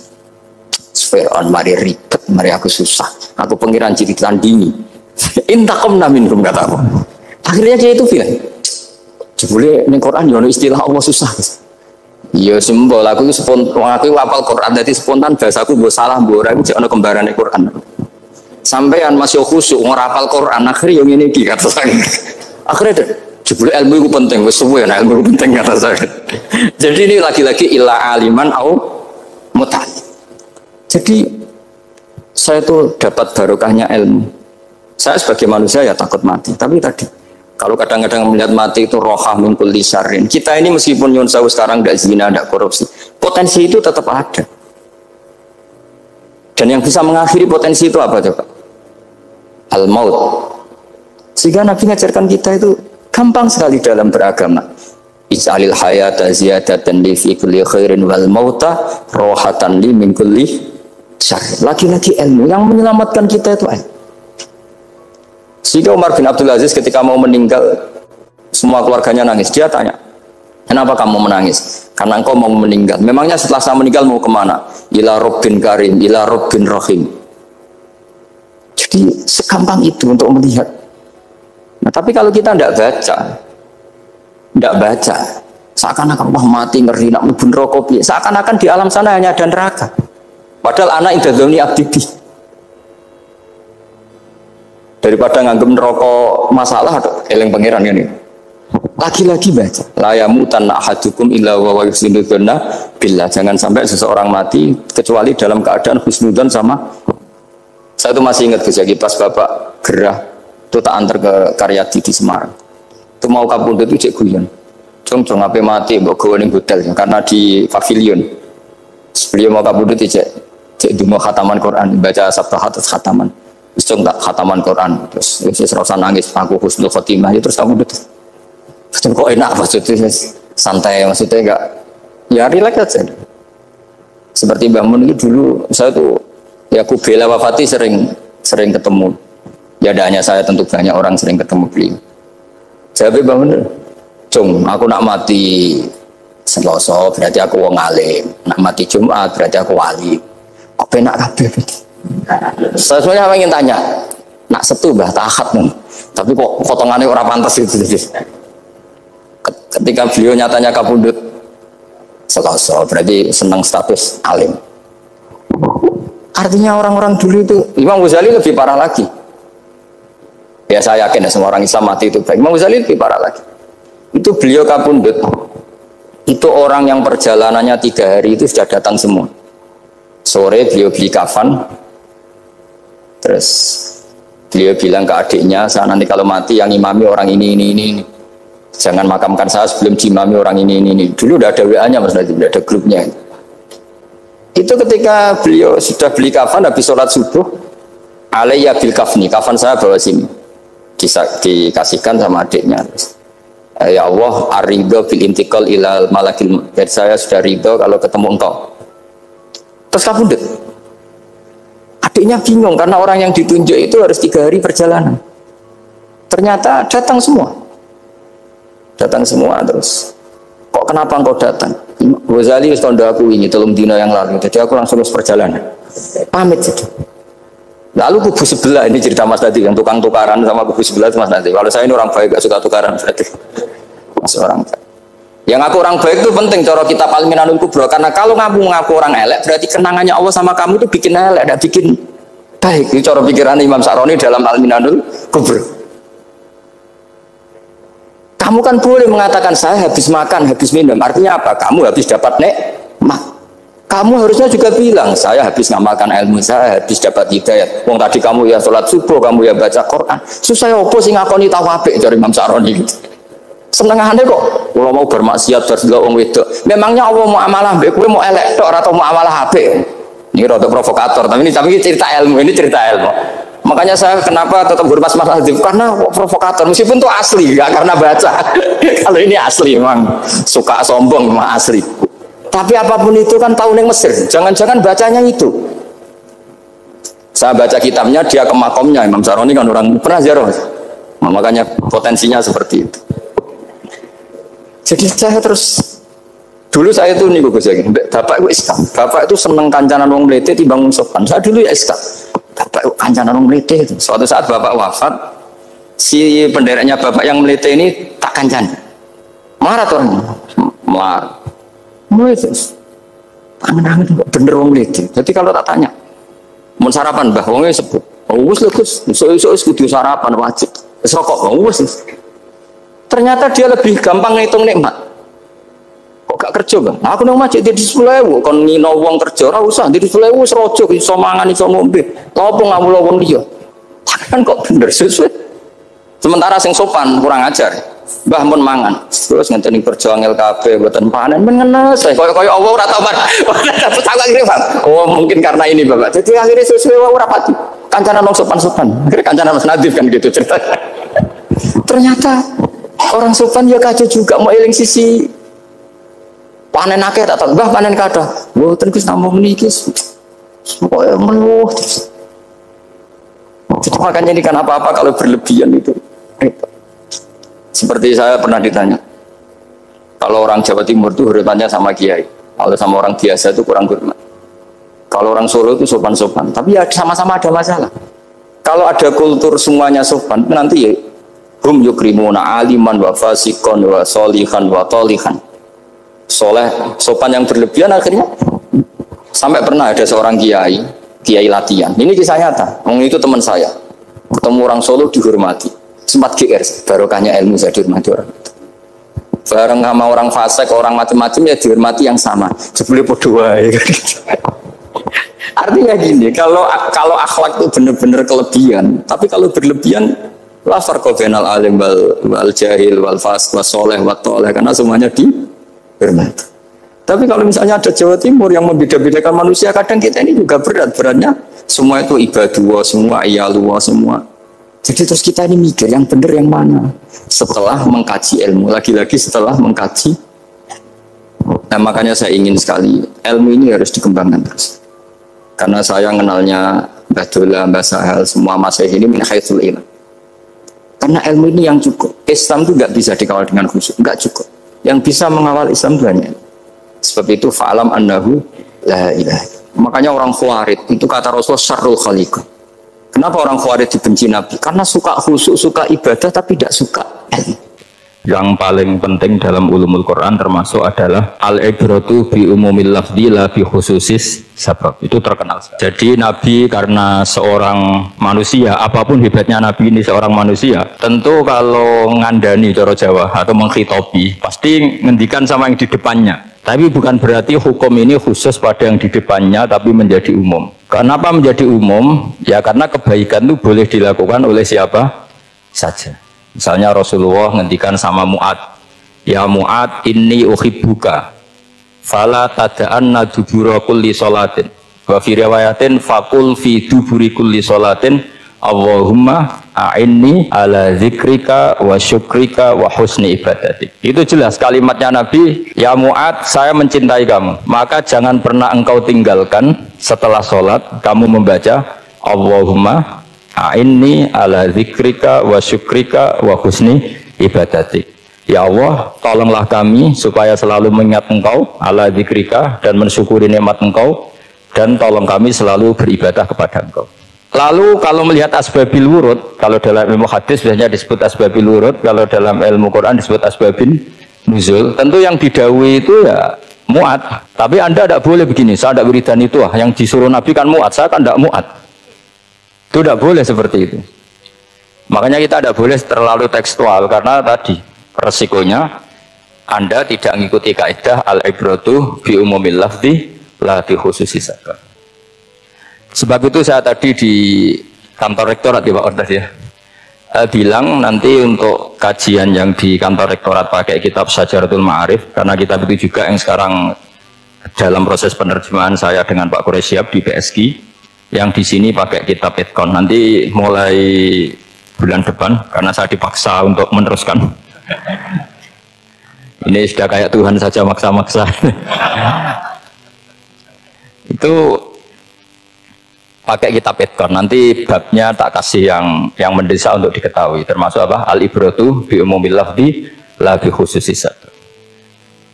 Fir'aun mari ribet, mari aku susah, aku pengiran jadi tandingi intakomna minhum, kata aku. Akhirnya dia itu bilang jebule ning Quran yo istilah Allah susah. Iya simbol aku itu spontan, aku hafal Quran dadi spontan, bahasaku mbok salah mbok ora iku jek ana kembarane Quran. Sampean masih khusyuk ora hafal Quran akhirnya yo ngene iki kata saya. Akhirnya jebule ilmu itu penting, wis suwe nek ilmu penting kata saya. Jadi ini lagi-lagi illa aliman au mutal. Jadi saya tuh dapat barokahnya ilmu. Saya sebagai manusia ya takut mati, tapi tadi kalau kadang-kadang melihat mati itu rohah min kulli syarrin. Kita ini meskipun nyun sewu sekarang tidak zina, tidak korupsi, potensi itu tetap ada. Dan yang bisa mengakhiri potensi itu apa coba? Al-maut. Sehingga Nabi mengajarkan kita itu gampang sekali dalam beragama. Ij'alil hayata ziyadatan li fi kulli khairin wal mauta rohatan li min kulli syarr. Lagi-lagi ilmu yang menyelamatkan kita itu ilmu. Sehingga Umar bin Abdul Aziz ketika mau meninggal, semua keluarganya nangis. Dia tanya, kenapa kamu menangis? Karena engkau mau meninggal. Memangnya setelah saya meninggal mau kemana? Ila Rabbin Karim, ila Rabbin Rahim. Jadi segampang itu untuk melihat. Nah, tapi kalau kita tidak baca, seakan-akan wah mati ngeri nak mlebu neraka piye. Seakan-akan di alam sana hanya ada neraka. Padahal anak indadzoni abdibi. Daripada nganggep neraka masalah atau eling pangeran ini. Lagi-lagi baca. La yamutan ahadukum illa wa yuhsinudzanna billah. Jangan sampai seseorang mati kecuali dalam keadaan husnudzon sama. Saya itu masih ingat Gus Yaki pas Bapak gerah itu tak antar ke Karyadi di Semarang. Itu mau kapundhut itu cek guyon. Jong ape mati mbok gawe ning hotel karena di pavilion. Beliau mau kapundhut cek dungo khataman Quran, baca sabtahat khataman. Terus jong tak khataman Quran terus wis rasa nangis aku husnul khotimah terus kapundhut. Terus kok enak maksudnya santai maksudnya enggak ya rileks aja. Seperti Mbah Mun itu dulu saya tuh ya aku bela wafati sering ketemu. Ya ada hanya saya tentu banyak orang sering ketemu beliau. Jawabnya Mbah Mun, "Cung, aku nak mati Selasa berarti aku wong alim, nak mati Jumat berarti aku wali." Kok penak kabeh. Saya sebenarnya ingin tanya, nak Setu Mbah Tahat nih. Tapi kok potongannya orang pantas itu. Ketika beliau nyatanya kapundhut Selasa berarti senang status alim. Artinya orang-orang dulu itu Imam Ghazali lebih parah lagi. Ya saya yakin ya semua orang Islam mati itu baik. Imam Ghazali lebih parah lagi. Itu beliau kapundhut. Itu orang yang perjalanannya 3 hari itu sudah datang semua. Sore beliau beli kafan. Terus beliau bilang ke adiknya, saya nanti kalau mati yang imami orang ini. Jangan makamkan saya sebelum imami orang ini. Dulu udah ada WA-nya Mas Nabi, udah ada grupnya. Itu ketika beliau sudah beli kafan habis sholat subuh, alayya bil kafni, kafan saya bawa sini, dikasihkan sama adiknya. Ya Allah, ar-ridho bil intiqal ilal malakil. Jadi saya sudah ridho kalau ketemu engkau. Terus kapundhut. Adiknya bingung karena orang yang ditunjuk itu harus 3 hari perjalanan. Ternyata datang semua terus. Kok kenapa engkau datang? Ghazali wis tanda aku ini 3 dina yang lalu. Jadi aku langsung terus perjalanan. Pamit saja. Lalu kubu sebelah ini cerita Mas tadi yang tukang tukaran sama kubu sebelah itu Mas nanti. Kalau saya ini orang baik gak suka tukaran berarti. Mas orang baik. Yang aku orang baik itu penting cara kita Al-Minanul Kubra karena kalau ngaku orang elek berarti kenangannya Allah sama kamu itu bikin elek, tidak bikin baik. Itu cara pikiran Imam Sa'roni dalam Al-Minanul Kubra. Kamu kan boleh mengatakan saya habis makan, habis minum. Artinya apa? Kamu habis dapat nikmat. Kamu harusnya juga bilang saya habis ngamalkan ilmu, saya habis dapat hidayat. Wong tadi kamu ya sholat subuh, kamu ya baca Quran. Susah opo sing ngakoni tawabik dari Imam Sa'roni gitu. Senengane kok kalau mau bermaksiat berdelok wong wedok. Memangnya Allah mau amalah mbek kowe mau elek tok atau mau amalah apik? Ini rada provokator, tapi ini cerita ilmu, Makanya saya kenapa tetap hormat Mas Adib karena provokator meskipun itu asli, gak karena baca. Kalau ini asli memang suka sombong memang asli. Tapi apapun itu kan tahu yang Mesir. Jangan-jangan bacanya itu. Saya baca kitabnya dia ke makomnya Imam Sa'roni kan orang pernah ziarah. Nah, makanya potensinya seperti itu. Jadi saya terus dulu saya itu nih Gus Yaki, Bapak itu Islam. Bapak itu seneng kancanan wong mlete timbang wong sopan. Saya dulu ya Islam. Bapak kancanan wong mlete itu. Suatu saat Bapak wafat, si pendereknya Bapak yang mlete ini tak kancan. Marah tuh orang. Marah. Moses. Tangan-tangan bener wong mlete. Jadi kalau tak tanya, mau sarapan Mbah, wongnya sebut. Oh wis lho Gus, iso kudu sarapan wajib. Wis rokok, wis. Ternyata dia lebih gampang ngitung nikmat. Kok gak kerja Bang? Aku nang masjid di 10.000 kon ngino wong kerja ora usah di 10.000 wis rojo iso mangan iso ngombe. Apa ngamulo wong liya? Kan kok bener sesuai. Sementara sing sopan kurang ajar. Mbah mun mangan. Terus ngenteni perjuang LKB mboten panen mengenes. Kaya Allah ora tau man. Dapat aku akhirnya Bang. Oh, mungkin karena ini Bapak. Jadi akhirnya sesuai ora pati. Kancanan wong sopan-sopan. Akhirnya kancanan Mas Nadif kan gitu cerita. Ternyata orang sopan ya kaca juga mau eling sisi panen akeh tak tahu. Mbah panen kathah. Mboten Gus namung niki. Pokoke meluh terus. Jadi makanya ini kan apa-apa kalau berlebihan itu repot. Seperti saya pernah ditanya, kalau orang Jawa Timur itu hormatnya sama kiai, kalau sama orang biasa itu kurang hormat. Kalau orang Solo itu sopan-sopan, tapi ya sama-sama ada masalah. Kalau ada kultur semuanya sopan, nanti ya hum yukrimuna aliman wa fasikon wa solihan wa tolihan. Soleh, sopan yang berlebihan akhirnya sampai pernah ada seorang kiai latihan. Ini kisah nyata. Itu teman saya. Ketemu orang Solo dihormati. Sempat GR, barokahnya ilmu saya dihormati orang itu. Bareng sama orang fasik, orang macam-macam ya dihormati yang sama. Jebule padha wae. Artinya gini, kalau akhlak itu benar-benar kelebihan, tapi kalau berlebihan la farqa bainal alim wal jahil wal fasik was saleh wat thaleh, karena semuanya dihormati. Tapi kalau misalnya ada Jawa Timur yang membeda-bedakan manusia, kadang kita ini juga beratnya semua itu ibadullah, semua iyalullah, semua. Jadi terus kita ini mikir yang benar yang mana setelah mengkaji ilmu, lagi-lagi setelah mengkaji. Nah makanya saya ingin sekali ilmu ini harus dikembangkan terus. Karena saya kenalnya Mbah Dola, Mbah Sahal, semua masyayikh ini min haitsul ilm. Karena ilmu ini yang cukup. Islam itu nggak bisa dikawal dengan khusyuk, nggak cukup. Yang bisa mengawal Islam itu hanya sebab itu fa'alam annahu la ilaha. Makanya orang Khawarij itu kata Rasul syarrul khaliq. Kenapa orang Khawarij dibenci Nabi? Karena suka khusyuk, suka ibadah tapi tidak suka ilmu. Yang paling penting dalam ulumul Quran termasuk adalah al-ibratu bi umumil lafzi la bi khususis sabab. Itu terkenal sekali. Jadi Nabi karena seorang manusia, apapun hebatnya Nabi ini seorang manusia, tentu kalau ngandani cara Jawa atau menghitopi pasti ngendikan sama yang di depannya. Tapi bukan berarti hukum ini khusus pada yang di depannya tapi menjadi umum. Kenapa menjadi umum? Ya karena kebaikan itu boleh dilakukan oleh siapa saja. Misalnya Rasulullah ngendikan sama Mu'ad, ya Mu'ad inni uhibbuka fala tada'anna dubura kulli sholatin wa fi riwayatin faqul fi duburi kulli sholatin Allahumma a'inni ala zikrika wa syukrika wa husni ibadatik. Itu jelas kalimatnya Nabi, ya Mu'ad saya mencintai kamu, maka jangan pernah engkau tinggalkan setelah sholat kamu membaca Allahumma a'inni ala zikrika wa syukrika wa husni ibadatik. Ya Allah, tolonglah kami supaya selalu mengingat engkau, ala zikrika, dan mensyukuri nikmat engkau, dan tolong kami selalu beribadah kepada engkau. Lalu kalau melihat asbabil wurud, kalau dalam ilmu hadis biasanya disebut asbabil wurud, kalau dalam ilmu Quran disebut asbabin nuzul, tentu yang didhawuhi itu ya Mu'ad. Tapi Anda tidak boleh begini, saya tidak wiridan itu, yang disuruh Nabi kan Mu'ad, saya kan tidak Mu'ad. Itu tidak boleh seperti itu. Makanya kita tidak boleh terlalu tekstual karena tadi resikonya Anda tidak mengikuti kaidah al-ibratu bi umumil lafzi la bi khususi sabab. Sebab itu saya tadi di kantor rektorat ya Pak Ordas ya, bilang nanti untuk kajian yang di kantor rektorat pakai kitab Syajaratul Ma'arif, karena kitab itu juga yang sekarang dalam proses penerjemahan saya dengan Pak Quraisyab di PSG. Yang di sini pakai kitab Itqan, nanti mulai bulan depan karena saya dipaksa untuk meneruskan. Ini sudah kayak Tuhan saja maksa-maksa. Itu pakai kitab Itqan, nanti babnya tak kasih yang mendesak untuk diketahui, termasuk apa? Al-ibratu bi umumil lafzi la bi khususi sabab.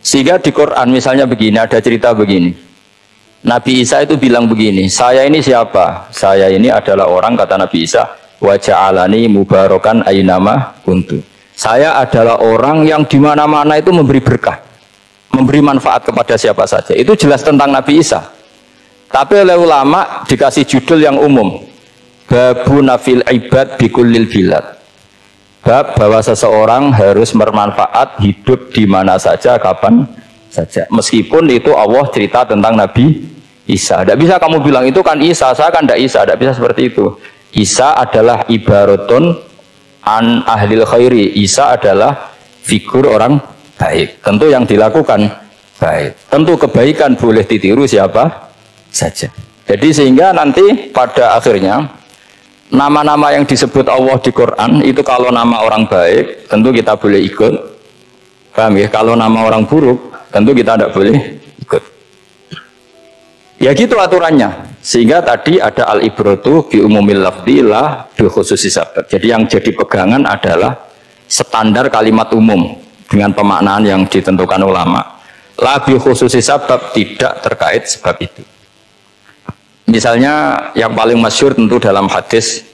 Sehingga di Quran misalnya begini, ada cerita begini. Nabi Isa itu bilang begini, saya ini siapa? Saya ini adalah orang, kata Nabi Isa, wa ja'alani mubarakan aynama kuntu. Saya adalah orang yang di mana-mana itu memberi berkah, memberi manfaat kepada siapa saja. Itu jelas tentang Nabi Isa. Tapi oleh ulama dikasih judul yang umum, babu nafil ibad bikullil bilad. Bab bahwa seseorang harus bermanfaat hidup di mana saja, kapan saja. Meskipun itu Allah cerita tentang Nabi Isa. Tidak bisa kamu bilang itu kan Isa, saya kan tidak Isa. Tidak bisa seperti itu. Isa adalah ibaratun an ahlil khairi. Isa adalah figur orang baik. Tentu yang dilakukan baik. Tentu kebaikan boleh ditiru siapa saja. Jadi sehingga nanti pada akhirnya nama-nama yang disebut Allah di Quran itu kalau nama orang baik tentu kita boleh ikut. Paham ya? Kalau nama orang buruk tentu kita tidak boleh ikut. Ya gitu aturannya. Sehingga tadi ada al-ibratu bi umumil lafzi la bi khususi sabab. Jadi yang jadi pegangan adalah standar kalimat umum dengan pemaknaan yang ditentukan ulama. La bi khususi sabab, tidak terkait sebab itu. Misalnya yang paling masyhur tentu dalam hadis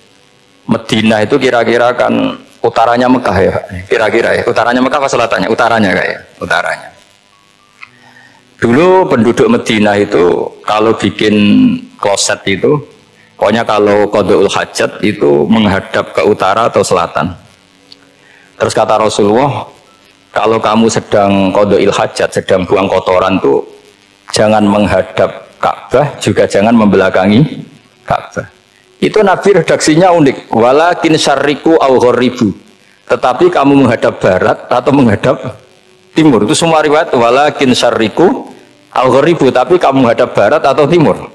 Madinah itu kira-kira kan utaranya Mekah ya, kira-kira ya. Utaranya Mekah apa selatannya? Utaranya kayak utaranya. Dulu penduduk Madinah itu kalau bikin kloset itu, pokoknya kalau qada'ul hajat itu menghadap ke utara atau selatan. Terus kata Rasulullah, kalau kamu sedang qada'il hajat, sedang buang kotoran tuh jangan menghadap Ka'bah, juga jangan membelakangi Ka'bah. Itu Nabi redaksinya unik. Walakin syarriku au gharibu. Tetapi kamu menghadap barat atau menghadap timur. Itu semua riwayat walakin syarriku au gharibu, tapi kamu menghadap barat atau timur.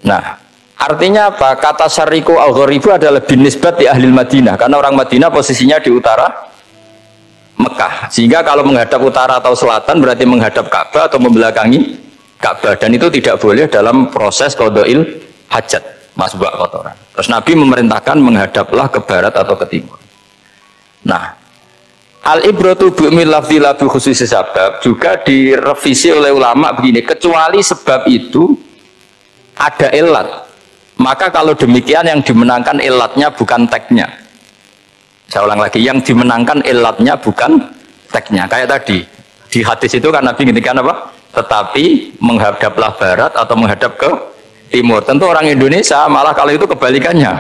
Nah, artinya apa? Kata syarriku au gharibu adalah binisbat di ahli Madinah, karena orang Madinah posisinya di utara Mekah. Sehingga kalau menghadap utara atau selatan berarti menghadap Ka'bah atau membelakangi Ka'bah, dan itu tidak boleh dalam proses qada'il hajat, masbuk kotoran. Terus Nabi memerintahkan menghadaplah ke barat atau ke timur. Nah, al-ibratu bi'umil lafzi la bi khususi sabab juga direvisi oleh ulama begini, kecuali sebab itu ada ilat. Maka kalau demikian yang dimenangkan ilatnya bukan teknya. Saya ulang lagi, yang dimenangkan ilatnya bukan teknya. Kayak tadi di hadis itu kan Nabi ngintikan apa? Tetapi menghadaplah barat atau menghadap ke timur. Tentu orang Indonesia malah kalau itu kebalikannya.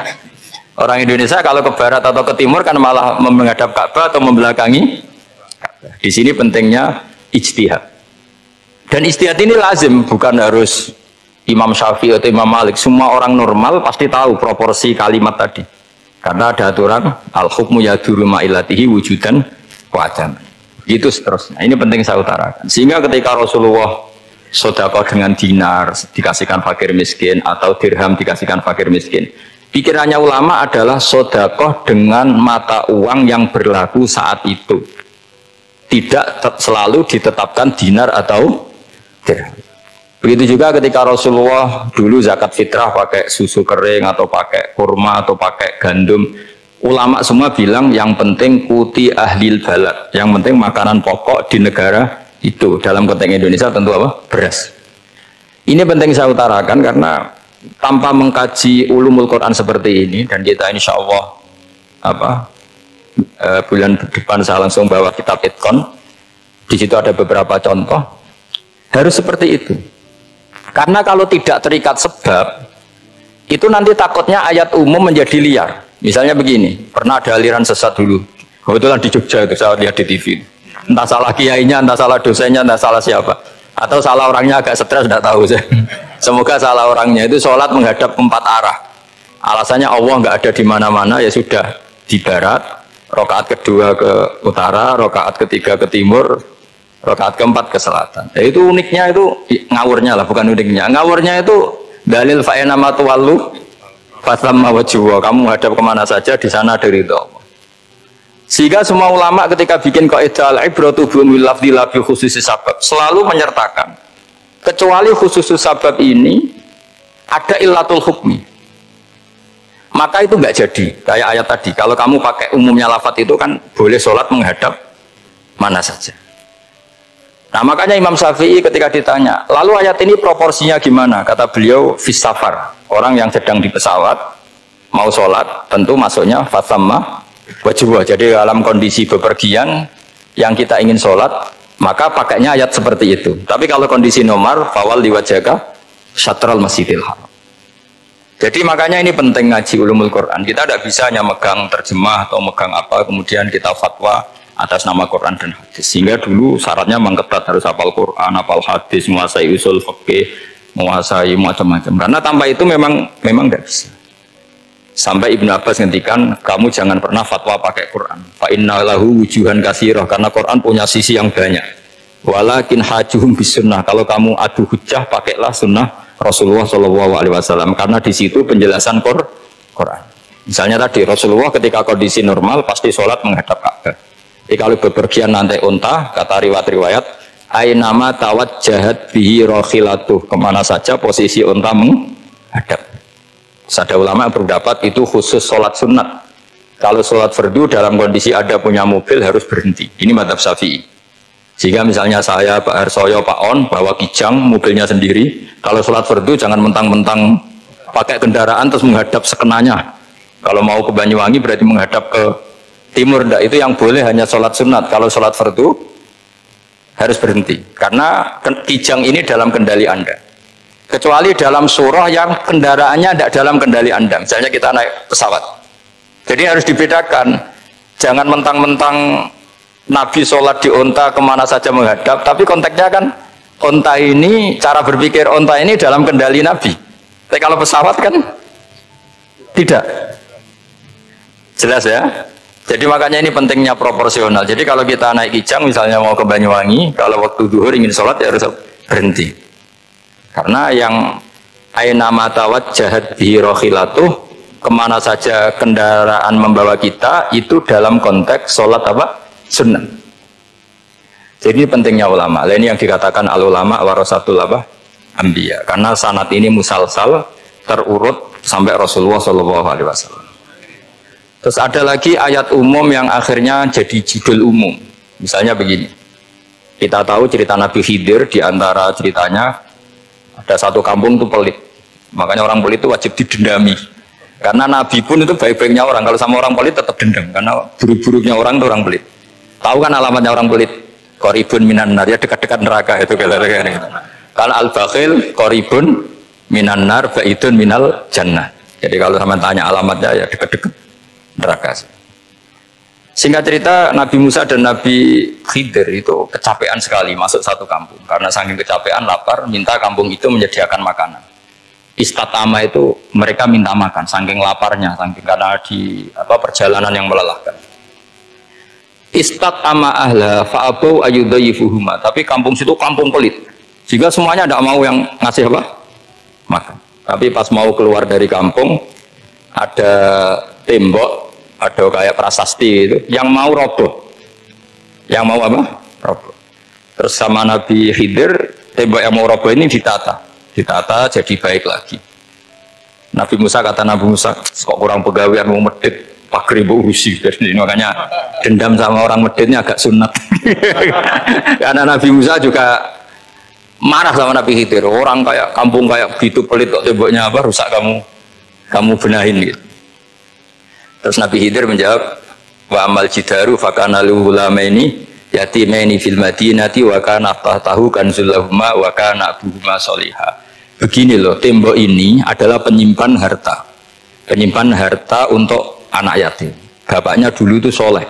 Orang Indonesia kalau ke barat atau ke timur kan malah menghadap Ka'bah atau membelakangi Ka'bah. Di sini pentingnya ijtihad. Dan ijtihad ini lazim, bukan harus Imam Syafi'i atau Imam Malik. Semua orang normal pasti tahu proporsi kalimat tadi. Karena ada aturan al-hukmu yaduru ma'ilatihi wujudan wa adam. Itu seterusnya. Ini penting saya utarakan. Sehingga ketika Rasulullah sedekah dengan dinar dikasihkan fakir miskin atau dirham dikasihkan fakir miskin, pikirannya ulama adalah sedekah dengan mata uang yang berlaku saat itu. Tidak selalu ditetapkan dinar atau dirham. Begitu juga ketika Rasulullah dulu zakat fitrah pakai susu kering atau pakai kurma atau pakai gandum. Ulama semua bilang yang penting kuti ahlil balad, yang penting makanan pokok di negara itu. Dalam konteks Indonesia tentu apa? Beras. Ini penting saya utarakan karena tanpa mengkaji ulumul Quran seperti ini, dan kita insya Allah bulan depan saya langsung bawa kitab Itqan. Di situ ada beberapa contoh. Harus seperti itu. Karena kalau tidak terikat sebab, itu nanti takutnya ayat umum menjadi liar. Misalnya begini, pernah ada aliran sesat dulu. Kebetulan di Jogja itu saya lihat di TV. Entah salah kiainya, entah salah dosennya, entah salah siapa. Atau salah orangnya agak stres, tidak tahu saya. Semoga salah orangnya itu sholat menghadap 4 arah. Alasannya Allah nggak ada di mana-mana, ya sudah di barat. Rakaat kedua ke utara, rakaat ketiga ke timur, rakaat keempat ke selatan. Ya, itu uniknya itu ngawurnya lah, bukan uniknya. Ngawurnya itu dalil fa'inama tuwallu fasamma wajhuwa, kamu hadap kemana saja di sana dari itu Allah. Sehingga semua ulama ketika bikin kaidah al-ibratu bi'umil lafzi la bi khususi sabab selalu menyertakan kecuali khusus sabab ini ada illatul hukmi, maka itu enggak jadi. Kayak ayat tadi, kalau kamu pakai umumnya lafaz itu kan boleh sholat menghadap mana saja. Nah makanya Imam Syafi'i ketika ditanya, lalu ayat ini proporsinya gimana? Kata beliau, fis safar, orang yang sedang di pesawat mau sholat tentu masuknya fasamma wajhuwa. Jadi dalam kondisi bepergian yang kita ingin sholat maka pakainya ayat seperti itu. Tapi kalau kondisi nomor fawal diwajhaka syatral masjidil haram. Jadi makanya ini penting ngaji ulumul Quran. Kita tidak bisa hanya megang terjemah atau megang apa kemudian kita fatwa atas nama Quran dan hadis. Sehingga dulu syaratnya memang ketat, harus hafal Quran, hafal hadis, menguasai usul fikih, menguasai macam-macam. Karena tanpa itu memang tidak bisa. Sampai Ibnu Abbas ngendikan, kamu jangan pernah fatwa pakai Quran. Fa inna lahu wujuhan katsirah, karena Quran punya sisi yang banyak. Walakin hajuhum bisunnah, kalau kamu adu hujjah pakailah sunnah Rasulullah Shallallahu Alaihi Wasallam, karena di situ penjelasan Quran. Misalnya tadi Rasulullah ketika kondisi normal pasti sholat menghadap Ka'bah. Jadi kalau bepergian nanti unta, kata riwayat, ainama tawajjahat bihi rokhilatuh, kemana saja posisi unta menghadap. Ada ulama berpendapat itu khusus sholat sunat. Kalau sholat fardu dalam kondisi ada punya mobil harus berhenti. Ini madzhab Syafi'i. Jika misalnya saya, Pak Harsoyo, Pak On bawa kijang mobilnya sendiri, kalau sholat fardu jangan mentang-mentang pakai kendaraan terus menghadap sekenanya. Kalau mau ke Banyuwangi berarti menghadap ke timur. Enggak, itu yang boleh hanya sholat sunat. Kalau sholat fardu harus berhenti. Karena kijang ini dalam kendali Anda. Kecuali dalam surah yang kendaraannya tidak dalam kendali Anda. Misalnya kita naik pesawat. Jadi harus dibedakan. Jangan mentang-mentang Nabi sholat di unta kemana saja menghadap. Tapi konteksnya kan unta ini, cara berpikir unta ini dalam kendali Nabi. Tapi kalau pesawat kan tidak. Jelas ya? Jadi makanya ini pentingnya proporsional. Jadi kalau kita naik kijang misalnya mau ke Banyuwangi, kalau waktu duhur ingin sholat ya harus berhenti. Karena yang aina matawat jahat bihi rokhilatuh, kemana saja kendaraan membawa kita itu dalam konteks sholat apa? Sunnah. Jadi pentingnya ulama. Ini yang dikatakan al ulama warasatul apa? Anbiya. Karena sanad ini musalsal terurut sampai Rasulullah Shallallahu Alaihi Wasallam. Terus ada lagi ayat umum yang akhirnya jadi judul umum. Misalnya begini. Kita tahu cerita Nabi Khidir, di antara ceritanya ada satu kampung itu pelit, makanya orang pelit itu wajib didendami. Karena Nabi pun itu baik-baiknya orang, kalau sama orang pelit tetap dendam, karena buruk-buruknya orang itu orang pelit. Tahu kan alamatnya orang pelit? Qoribun minan nar, ya dekat-dekat neraka itu kira-kira. Kalau al-bakhil qoribun minan nar, ba'idun minal jannah. Jadi kalau sama tanya alamatnya ya dekat-dekat neraka. Singkat cerita, Nabi Musa dan Nabi Khidir itu kecapean sekali masuk satu kampung. Karena saking kecapean, lapar, minta kampung itu menyediakan makanan. Istatama itu mereka minta makan, saking laparnya, saking karena di perjalanan yang melelahkan. Istatama ahla fa'abau ayyudayifuhuma. Tapi kampung situ kampung pelit. Jika semuanya tidak mau yang ngasih apa? Makan. Tapi pas mau keluar dari kampung, ada tembok, ada kayak prasasti itu yang mau roboh, yang mau apa? Roboh. Terus sama Nabi Khidir, tembok yang mau roboh ini ditata jadi baik lagi. Nabi Musa kata Nabi Musa, kok kurang pegawai mau medit, pakai ribu usi. Jadi makanya dendam sama orang meditnya agak sunat. Karena Nabi Musa juga marah sama Nabi Khidir, orang kayak kampung kayak gitu pelit kok temboknya apa rusak kamu benahin gitu. Terus Nabi Khidir menjawab, wa amal jidaru fakana luhulamaini yatimaini fil madinati wa kana tahtahu kanzul lahuma wa kana abuhuma sholiha. Begini loh, tembok ini adalah penyimpan harta untuk anak yatim. Bapaknya dulu itu soleh.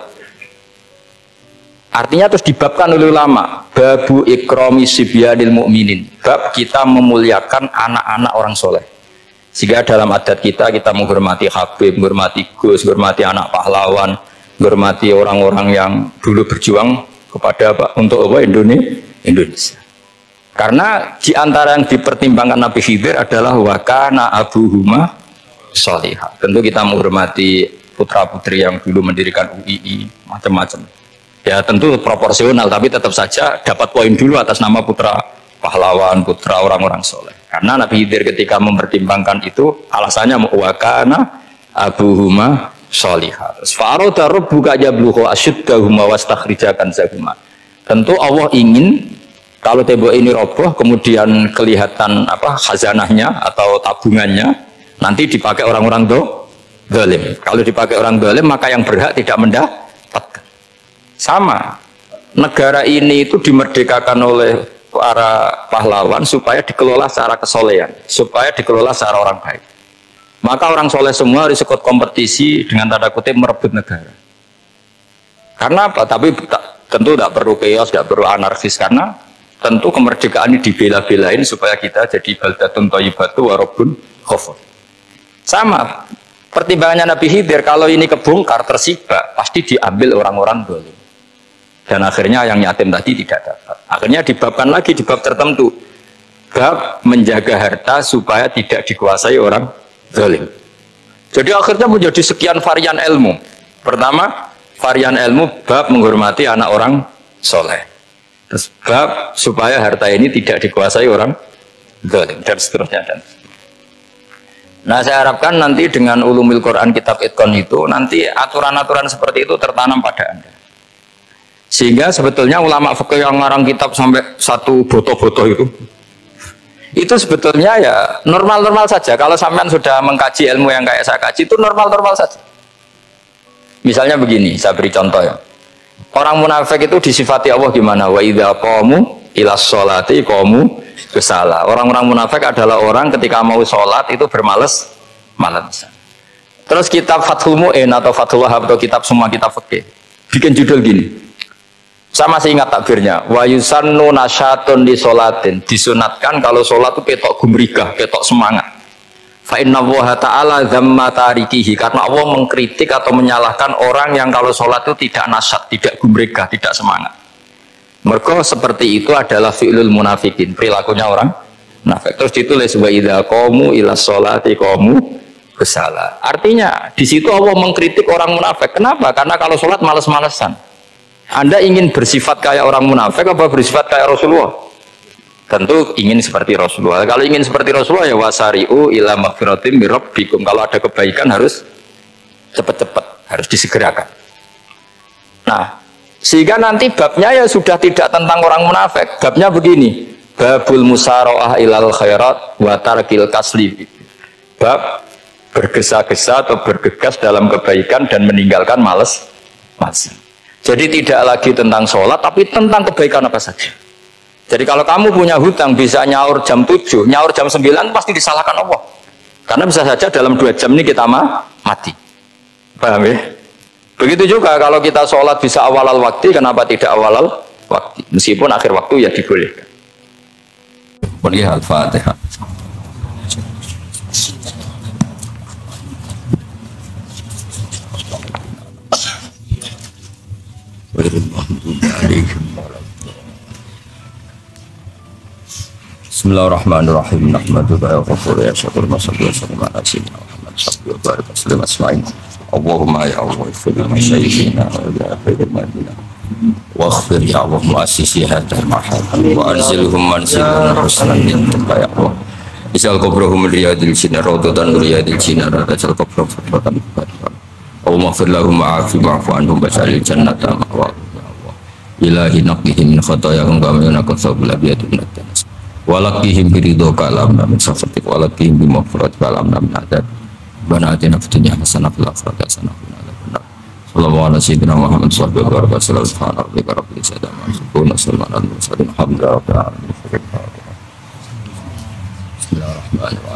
Artinya terus dibabkan oleh ulama, babu ikrami sibyanil mu'minin, bab kita memuliakan anak-anak orang soleh. Sehingga dalam adat kita menghormati Habib, menghormati Gus, menghormati anak pahlawan, menghormati orang-orang yang dulu berjuang kepada untuk Indonesia. Karena di antara yang dipertimbangkan Nabi Khidir adalah wakana abuhuma sholihah. Tentu kita menghormati putra-putri yang dulu mendirikan UII, macam-macam. Ya tentu proporsional, tapi tetap saja dapat poin dulu atas nama putra pahlawan, putra orang-orang soleh. Karena Nabi Khidir ketika mempertimbangkan itu alasannya wakana abuhuma sholihah. Fa'arada rabbuka yablugha ashuddahuma wastakhrijakan zahuma. Tentu Allah ingin kalau tembok ini roboh kemudian kelihatan khazanahnya atau tabungannya nanti dipakai orang-orang zalim. Kalau dipakai orang zalim maka yang berhak tidak mendapatkan. Sama. Negara ini itu dimerdekakan oleh para pahlawan supaya dikelola secara kesolehan, supaya dikelola secara orang baik. Maka orang soleh semua harus ikut kompetisi dengan tanda kutip merebut negara. Karena apa? Tapi tentu tidak perlu chaos, tidak perlu anarkis, karena tentu kemerdekaan ini dibela-belain supaya kita jadi baldatun thayyibatu wa rabbun ghafur. Sama. Pertimbangannya Nabi Khidir, kalau ini kebongkar tersibak, pasti diambil orang-orang dolim. Dan akhirnya yang yatim tadi tidak dapat. Akhirnya dibabkan lagi di bab tertentu. Bab menjaga harta supaya tidak dikuasai orang dolim. Jadi akhirnya menjadi sekian varian ilmu. Pertama, varian ilmu bab menghormati anak orang soleh. Terus bab supaya harta ini tidak dikuasai orang dolim. Dan seterusnya. Nah, saya harapkan nanti dengan ulumul Quran kitab Itqan itu, nanti aturan-aturan seperti itu tertanam pada Anda. Sehingga sebetulnya ulama fikih yang ngarang kitab sampai satu boto-boto itu sebetulnya ya normal-normal saja. Kalau sampean sudah mengkaji ilmu yang kayak saya kaji, itu normal-normal saja. Misalnya begini, saya beri contoh ya. Orang munafik itu disifati Allah gimana? Wa idza qamu ilas sholati qamu kusala. Orang-orang munafik adalah orang ketika mau sholat itu bermalas-malasan. Terus kitab Fathul Mu'in atau Fathul Wahhab atau kitab semua kitab fikih bikin judul gini. Saya masih ingat takbirnya. Wa yusannu nasyatun di sholatin. Disunatkan kalau sholat itu ketok gumrigah, ketok semangat. Fa inna Allaha ta'ala dzamma tarikihi. Karena Allah mengkritik atau menyalahkan orang yang kalau sholat itu tidak nasyat, tidak gumrigah, tidak semangat. Mergo seperti itu adalah fi'lul munafikin, perilakunya orang munafik. Terus ditulis wa idza qamu ila sholati qamu kusala. Artinya di situ Allah mengkritik orang munafik. Kenapa? Karena kalau sholat males-malesan. Anda ingin bersifat kayak orang munafik apa bersifat kayak Rasulullah? Tentu ingin seperti Rasulullah. Kalau ingin seperti Rasulullah ya wasari'u ila maghfiratim mir rabbikum. Kalau ada kebaikan harus cepat-cepat, harus disegerakan. Nah, sehingga nanti babnya ya sudah tidak tentang orang munafik. Babnya begini, babul musara'ah ilal khairat wa tarkil kasli. Bab bergesa-gesa atau bergegas dalam kebaikan dan meninggalkan males. Jadi tidak lagi tentang sholat, tapi tentang kebaikan apa saja. Jadi kalau kamu punya hutang bisa nyaur jam 7, nyaur jam 9 pasti disalahkan Allah. Karena bisa saja dalam 2 jam ini kita mati. Paham ya? Begitu juga kalau kita sholat bisa awal waktu, kenapa tidak awal waktu? Meskipun akhir waktu ya dibolehkan. Pergi Al-Fatihah. Bismillahirrahmanirrahim. Nahmaduka ya ghafur ya syakur masallu wa sallam ala sayyidina Muhammad sallallahu alaihi wasallam asma'in. Allahumma ya Allah ighfir li masyayikhina wa ya khairil madina wa ighfir ya Allah mu'assisi hadzal mahad wa anzilhum manzilan husnan ya Allah. Isal qabrahum riyadil jinnah rawdatan riyadil jinnah tajal qabrahum fatan Allahumma ighfir lahum wa'afi wa'fu anhum basalil jannata ma'wa ilahi naqihim min khatayahum kama yunaqqa thawbul abyad min ad-danas walaqihim biridho kalam min safatik walaqihim bimaghfirat kalam min adab bana atina fid dunya hasanah fil akhirati hasanah wa qina adzabannar sallallahu alaihi sayyidina Muhammad sallallahu alaihi wasallam subhana rabbika rabbil izzati amma yasifun wa salamun alal mursalin alhamdulillahi rabbil alamin bismillahirrahmanirrahim alhamdulillah